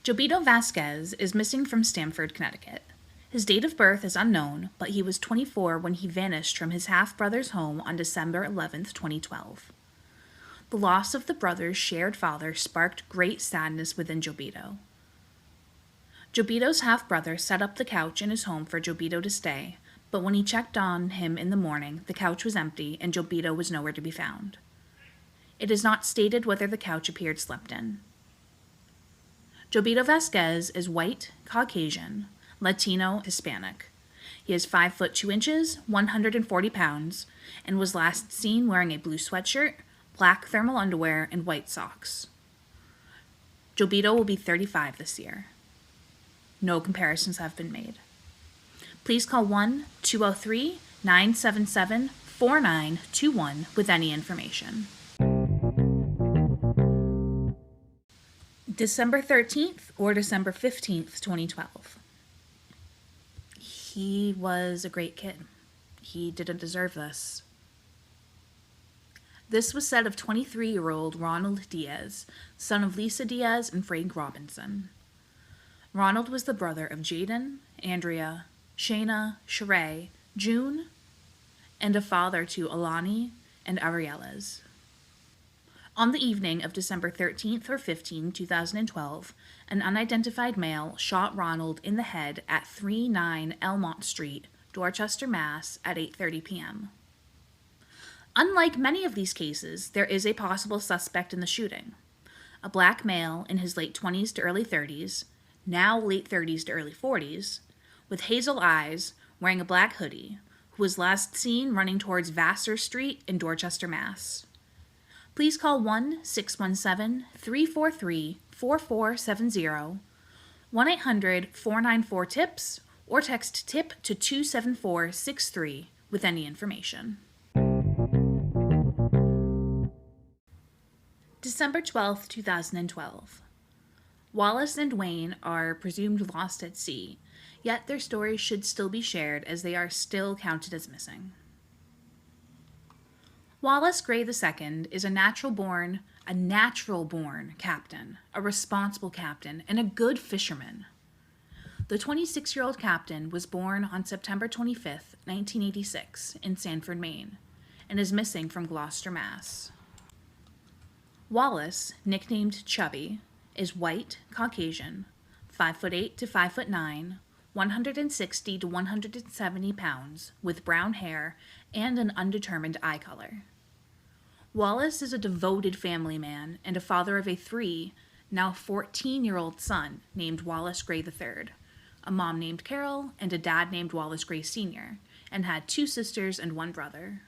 Jobito Vasquez is missing from Stamford, Connecticut. His date of birth is unknown, but he was 24 when he vanished from his half-brother's home on December 11th, 2012. The loss of the brothers' shared father sparked great sadness within Jobito. Jobito's half-brother set up the couch in his home for Jobito to stay, but when he checked on him in the morning, the couch was empty and Jobito was nowhere to be found. It is not stated whether the couch appeared slept in. Jobito Vasquez is white, Caucasian, Latino, Hispanic. He is 5 foot 2 inches, 140 pounds, and was last seen wearing a blue sweatshirt, black thermal underwear, and white socks. Jobito will be 35 this year. No comparisons have been made. Please call 1-203-977-4921 with any information. December 13th or December 15th, 2012. He was a great kid. He didn't deserve this. This was said of 23-year-old Ronald Diaz, son of Lisa Diaz and Frank Robinson. Ronald was the brother of Jaden, Andrea, Shayna, Sheree, June, and a father to Alani and Ariellas. On the evening of December 13th or 15, 2012, an unidentified male shot Ronald in the head at 39 Elmont Street, Dorchester, Mass. At 8:30 p.m. Unlike many of these cases, there is a possible suspect in the shooting. A black male in his late 20s to early 30s, now late 30s to early 40s, with hazel eyes, wearing a black hoodie, who was last seen running towards Vassar Street in Dorchester, Mass. Please call 1-617-343-4470, 1-800-494-TIPS, or text TIP to 27463 with any information. December 12th, 2012. Wallace and Wayne are presumed lost at sea, yet their stories should still be shared as they are still counted as missing. Wallace Gray II is a natural-born captain, a responsible captain, and a good fisherman. The 26-year-old captain was born on September 25th, 1986, in Sanford, Maine, and is missing from Gloucester, Mass. Wallace, nicknamed Chubby, is white, Caucasian, 5'8" to 5'9", 160 to 170 pounds, with brown hair and an undetermined eye color. Wallace is a devoted family man and a father of a 3, now 14-year-old son named Wallace Gray III, a mom named Carol, and a dad named Wallace Gray Sr., and had 2 sisters and 1 brother.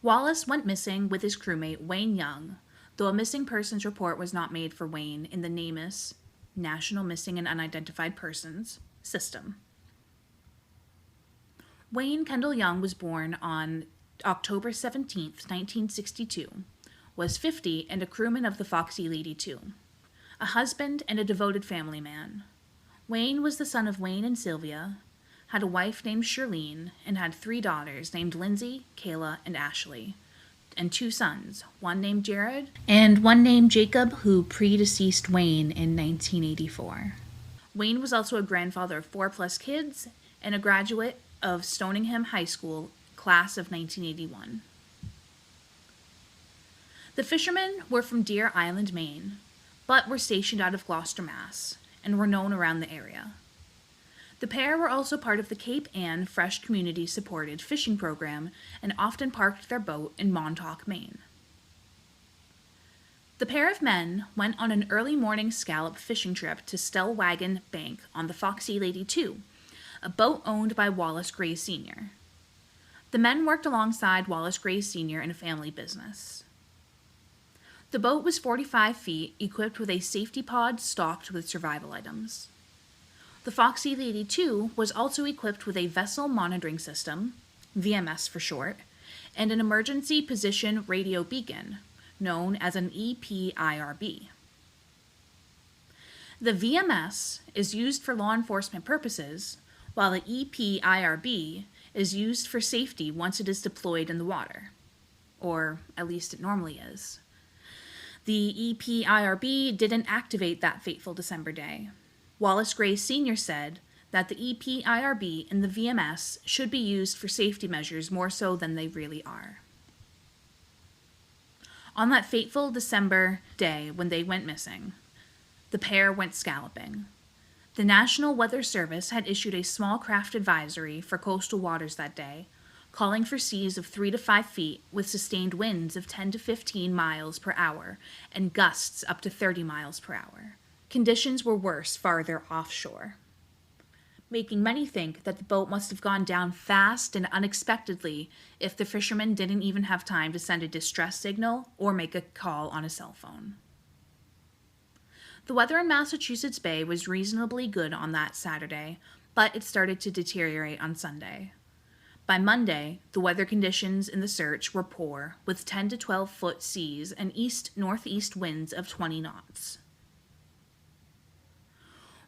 Wallace went missing with his crewmate Wayne Young, though a missing persons report was not made for Wayne in the NamUs, National Missing and Unidentified Persons, system. Wayne Kendall Young was born on October 17, 1962, was 50 and a crewman of the Foxy Lady 2, a husband and a devoted family man. Wayne was the son of Wayne and Sylvia, had a wife named Shirlene, and had 3 daughters named Lindsay, Kayla, and Ashley, and 2 sons, one named Jared and one named Jacob, who predeceased Wayne in 1984. Wayne was also a grandfather of 4+ kids and a graduate of Stoningham High School, class of 1981. The fishermen were from Deer Island, Maine, but were stationed out of Gloucester, Mass., and were known around the area. The pair were also part of the Cape Ann Fresh Community-supported fishing program and often parked their boat in Montauk, Maine. The pair of men went on an early morning scallop fishing trip to Stellwagen Bank on the Foxy Lady 2, a boat owned by Wallace Gray Sr. The men worked alongside Wallace Gray Sr. in a family business. The boat was 45 feet, equipped with a safety pod stocked with survival items. The Foxy Lady 2 was also equipped with a vessel monitoring system, VMS for short, and an emergency position radio beacon, known as an EPIRB. The VMS is used for law enforcement purposes, while the EPIRB is used for safety once it is deployed in the water, or at least it normally is. The EPIRB didn't activate that fateful December day. Wallace Gray Sr. said that the EPIRB and the VMS should be used for safety measures more so than they really are. On that fateful December day when they went missing, the pair went scalloping. The National Weather Service had issued a small craft advisory for coastal waters that day, calling for seas of 3 to 5 feet with sustained winds of 10 to 15 miles per hour and gusts up to 30 miles per hour. Conditions were worse farther offshore, making many think that the boat must have gone down fast and unexpectedly if the fishermen didn't even have time to send a distress signal or make a call on a cell phone. The weather in Massachusetts Bay was reasonably good on that Saturday, but it started to deteriorate on Sunday. By Monday, the weather conditions in the search were poor, with 10 to 12-foot seas and east-northeast winds of 20 knots.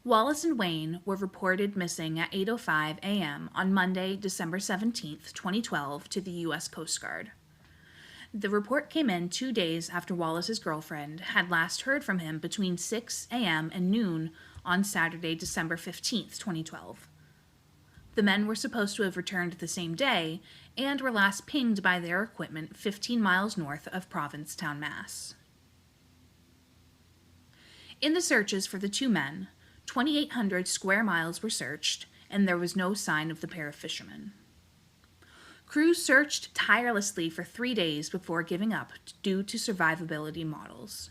Wallace and Wayne were reported missing at 8:05 a.m. on Monday, December 17, 2012, to the U.S. Coast Guard. The report came in 2 days after Wallace's girlfriend had last heard from him between 6 a.m. and noon on Saturday, December 15, 2012. The men were supposed to have returned the same day and were last pinged by their equipment 15 miles north of Provincetown, Mass. In the searches for the 2 men, 2,800 square miles were searched, and there was no sign of the pair of fishermen. Crews searched tirelessly for 3 days before giving up due to survivability models.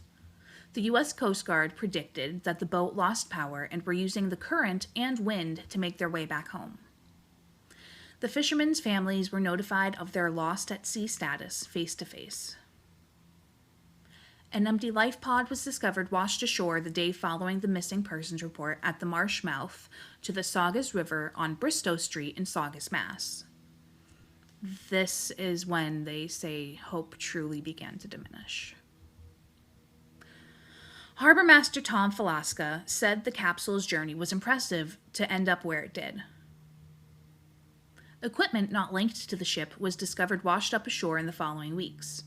The U.S. Coast Guard predicted that the boat lost power and were using the current and wind to make their way back home. The fishermen's families were notified of their lost at sea status face-to-face. An empty life pod was discovered washed ashore the day following the missing persons report at the marsh mouth to the Saugus River on Bristow Street in Saugus, Mass. This is when they say hope truly began to diminish. Harbor Master Tom Falaska said the capsule's journey was impressive to end up where it did. Equipment not linked to the ship was discovered washed up ashore in the following weeks.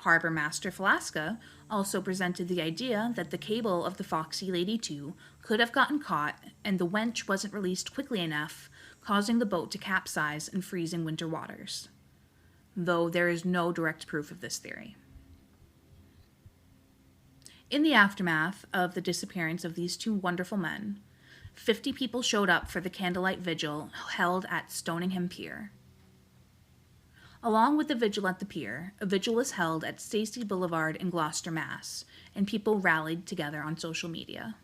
Harbor Master Falaska also presented the idea that the cable of the Foxy Lady 2 could have gotten caught and the wench wasn't released quickly enough, causing the boat to capsize in freezing winter waters, though there is no direct proof of this theory. In the aftermath of the disappearance of these 2 wonderful men, 50 people showed up for the candlelight vigil held at Stoningham Pier. Along with the vigil at the pier, a vigil was held at Stacy Boulevard in Gloucester, Mass., and people rallied together on social media.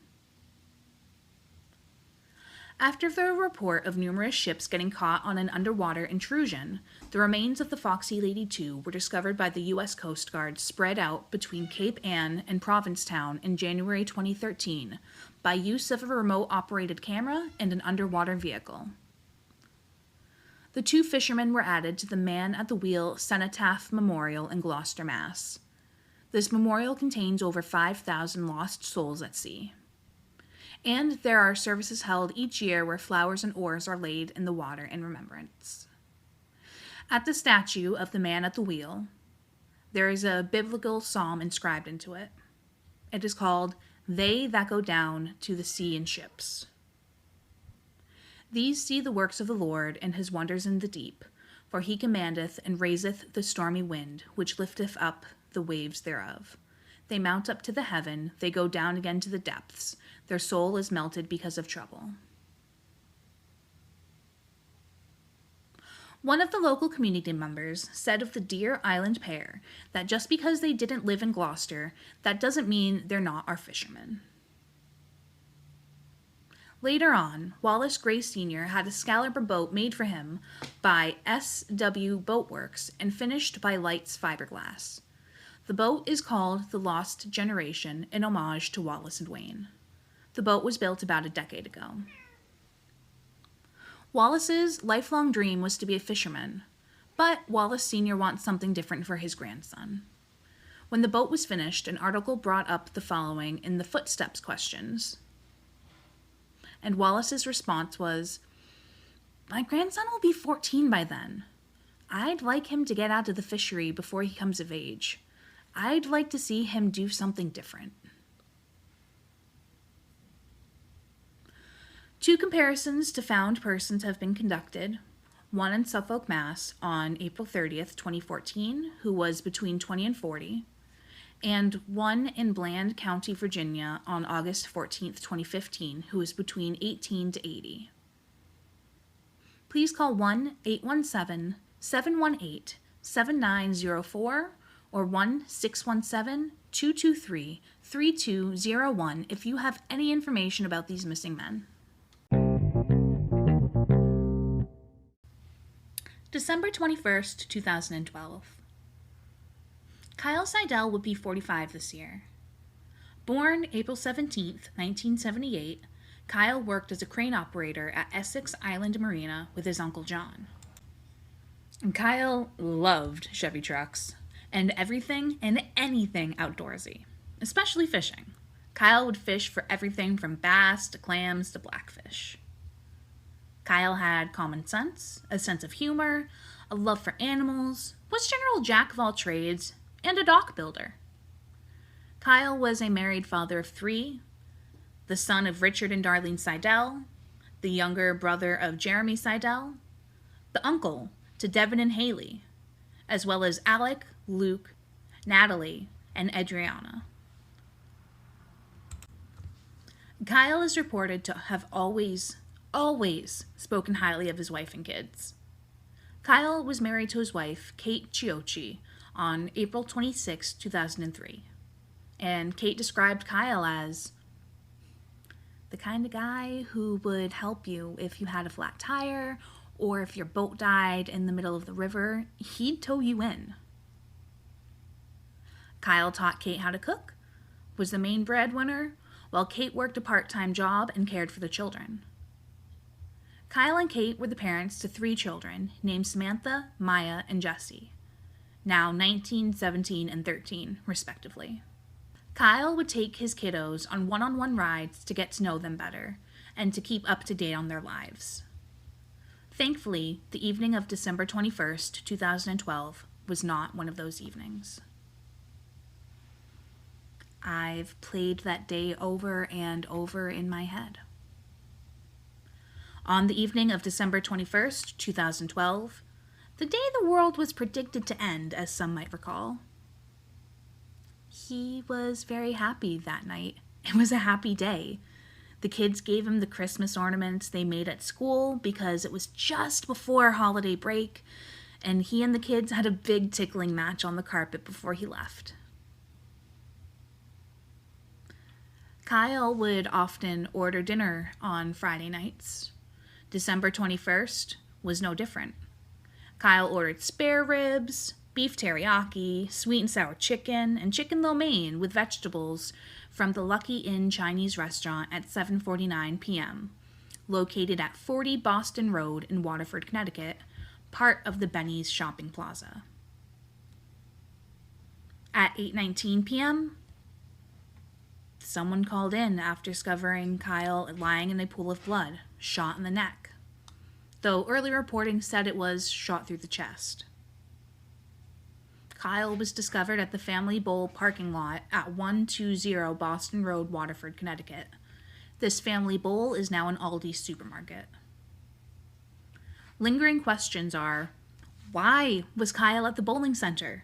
After the report of numerous ships getting caught on an underwater intrusion, the remains of the Foxy Lady II were discovered by the U.S. Coast Guard spread out between Cape Ann and Provincetown in January 2013 by use of a remote-operated camera and an underwater vehicle. The 2 fishermen were added to the Man at the Wheel Cenotaph Memorial in Gloucester, Mass. This memorial contains over 5,000 lost souls at sea. And there are services held each year where flowers and oars are laid in the water in remembrance. At the statue of the Man at the Wheel, there is a biblical psalm inscribed into it. It is called, "They that go down to the sea in ships." These see the works of the Lord and his wonders in the deep, for he commandeth and raiseth the stormy wind, which lifteth up the waves thereof. They mount up to the heaven, they go down again to the depths. Their soul is melted because of trouble. One of the local community members said of the Deer Island pair that just because they didn't live in Gloucester, that doesn't mean they're not our fishermen. Later on, Wallace Gray Sr. had a Excalibur boat made for him by S.W. Boatworks and finished by Lights Fiberglass. The boat is called the Lost Generation in homage to Wallace and Wayne. The boat was built about a decade ago. Wallace's lifelong dream was to be a fisherman, but Wallace Sr. wants something different for his grandson. When the boat was finished, an article brought up the following in the Footsteps questions. And Wallace's response was, "My grandson will be 14 by then. I'd like him to get out of the fishery before he comes of age. I'd like to see him do something different." 2 comparisons to found persons have been conducted, one in Suffolk, Mass. On April 30th, 2014, who was between 20 and 40, and one in Bland County, Virginia on August 14th, 2015, who was between 18 to 80. Please call 1-817-718-7904 or 1-617-223-3201 if you have any information about these missing men. December 21st, 2012. Kyle Seidel would be 45 this year. Born April 17th, 1978, Kyle worked as a crane operator at Essex Island Marina with his Uncle John. And Kyle loved Chevy trucks and everything and anything outdoorsy, especially fishing. Kyle would fish for everything from bass to clams to blackfish. Kyle had common sense, a sense of humor, a love for animals, was general jack of all trades, and a dock builder. Kyle was a married father of 3, the son of Richard and Darlene Seidel, the younger brother of Jeremy Seidel, the uncle to Devin and Haley, as well as Alec, Luke, Natalie, and Adriana. Kyle is reported to have always spoken highly of his wife and kids. Kyle was married to his wife, Kate Chiocci, on April 26, 2003. And Kate described Kyle as the kind of guy who would help you if you had a flat tire or if your boat died in the middle of the river, he'd tow you in. Kyle taught Kate how to cook, was the main breadwinner, while Kate worked a part-time job and cared for the children. Kyle and Kate were the parents to 3 children named Samantha, Maya, and Jesse, now 19, 17, and 13, respectively. Kyle would take his kiddos on one-on-one rides to get to know them better and to keep up to date on their lives. Thankfully, the evening of December 21st, 2012 was not one of those evenings. I've played that day over and over in my head. On the evening of December 21st, 2012, the day the world was predicted to end, as some might recall, he was very happy that night. It was a happy day. The kids gave him the Christmas ornaments they made at school because it was just before holiday break, and he and the kids had a big tickling match on the carpet before he left. Kyle would often order dinner on Friday nights. December 21st was no different. Kyle ordered spare ribs, beef teriyaki, sweet and sour chicken, and chicken lo mein with vegetables from the Lucky Inn Chinese restaurant at 7:49 p.m., located at 40 Boston Road in Waterford, Connecticut, part of the Benny's Shopping Plaza. At 8:19 p.m., someone called in after discovering Kyle lying in a pool of blood, shot in the neck, though early reporting said it was shot through the chest. Kyle was discovered at the Family Bowl parking lot at 120 Boston Road, Waterford, Connecticut. This Family Bowl is now an Aldi supermarket. Lingering questions are, why was Kyle at the bowling center?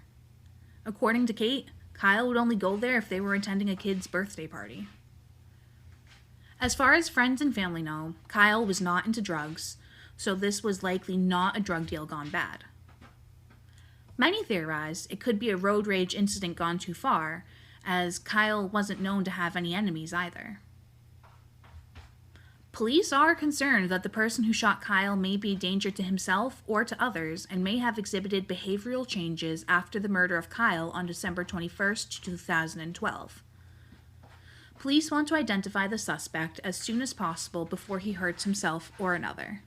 According to Kate, Kyle would only go there if they were attending a kid's birthday party. As far as friends and family know, Kyle was not into drugs, so this was likely not a drug deal gone bad. Many theorize it could be a road rage incident gone too far, as Kyle wasn't known to have any enemies either. Police are concerned that the person who shot Kyle may be a danger to himself or to others and may have exhibited behavioral changes after the murder of Kyle on December 21st, 2012. Police want to identify the suspect as soon as possible before he hurts himself or another.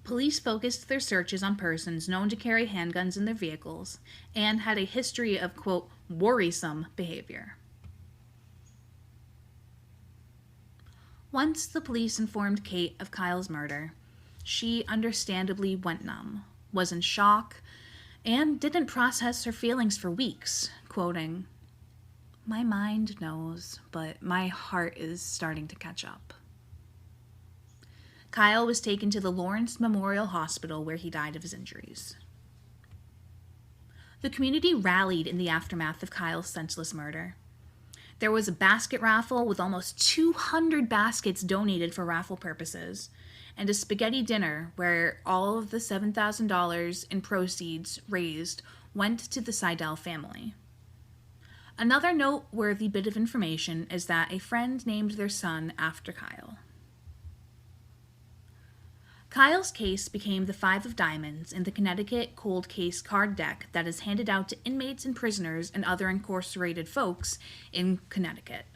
Police focused their searches on persons known to carry handguns in their vehicles and had a history of, quote, worrisome behavior. Once the police informed Kate of Kyle's murder, she understandably went numb, was in shock, and didn't process her feelings for weeks, quoting, "My mind knows, but my heart is starting to catch up." Kyle was taken to the Lawrence Memorial Hospital where he died of his injuries. The community rallied in the aftermath of Kyle's senseless murder. There was a basket raffle with almost 200 baskets donated for raffle purposes, and a spaghetti dinner where all of the $7,000 in proceeds raised went to the Seidel family. Another noteworthy bit of information is that a friend named their son after Kyle. Kyle's case became the Five of Diamonds in the Connecticut cold case card deck that is handed out to inmates and prisoners and other incarcerated folks in Connecticut.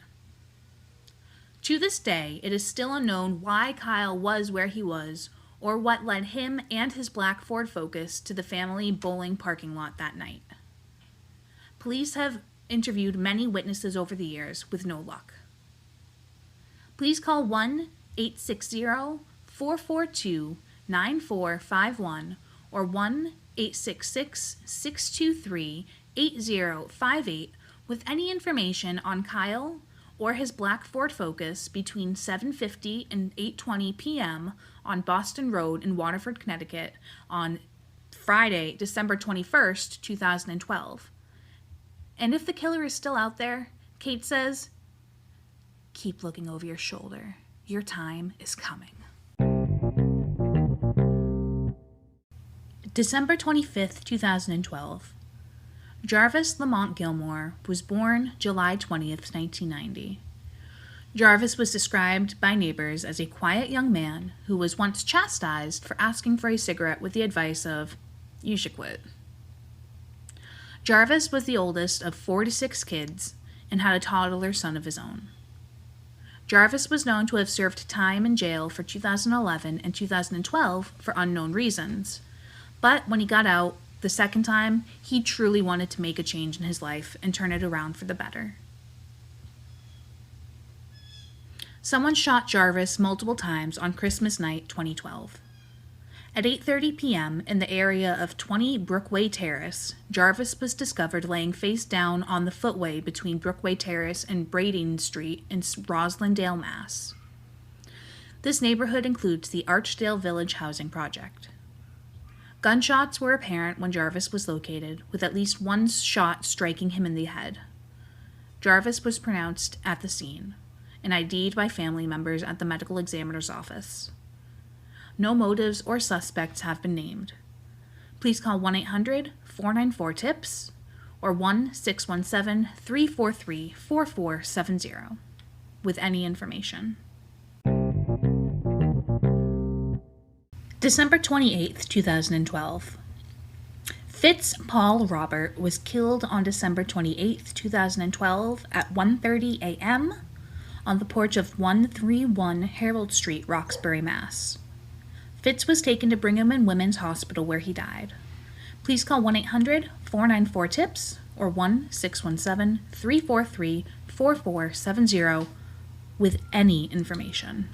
To this day, it is still unknown why Kyle was where he was or what led him and his black Ford Focus to the family bowling parking lot that night. Police have interviewed many witnesses over the years with no luck. Please call 1-860-442-9451 or 1-866-623-8058 with any information on Kyle or his black Ford Focus between 7:50 and 8:20 p.m. on Boston Road in Waterford, Connecticut on Friday, December 21st, 2012. And if the killer is still out there, Kate says, keep looking over your shoulder. Your time is coming. December 25th, 2012. Jarvis Lamont Gilmore was born July 20th, 1990. Jarvis was described by neighbors as a quiet young man who was once chastised for asking for a cigarette with the advice of, "You should quit." Jarvis was the oldest of 4 to 6 kids and had a toddler son of his own. Jarvis was known to have served time in jail for 2011 and 2012 for unknown reasons, but when he got out the second time, he truly wanted to make a change in his life and turn it around for the better. Someone shot Jarvis multiple times on Christmas night 2012. At 8:30 p.m. in the area of 20 Brookway Terrace, Jarvis was discovered laying face down on the footway between Brookway Terrace and Brading Street in Roslindale, Mass. This neighborhood includes the Archdale Village Housing Project. Gunshots were apparent when Jarvis was located, with at least one shot striking him in the head. Jarvis was pronounced at the scene and ID'd by family members at the medical examiner's office. No motives or suspects have been named. Please call 1-800-494-TIPS or 1-617-343-4470 with any information. December 28th, 2012. Fitz Paul Robert was killed on December 28th, 2012 at 1:30 a.m. on the porch of 131 Harold Street, Roxbury, Mass. Fitz was taken to Brigham and Women's Hospital where he died. Please call 1-800-494-TIPS or 1-617-343-4470 with any information.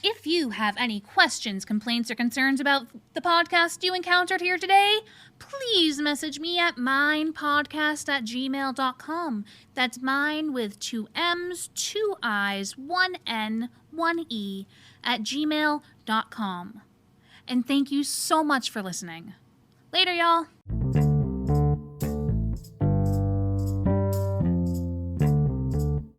If you have any questions, complaints, or concerns about the podcast you encountered here today, please message me at minepodcast@gmail.com. That's mine with 2 M's, 2 I's, 1 N, 1 E at gmail.com. And thank you so much for listening. Later, y'all.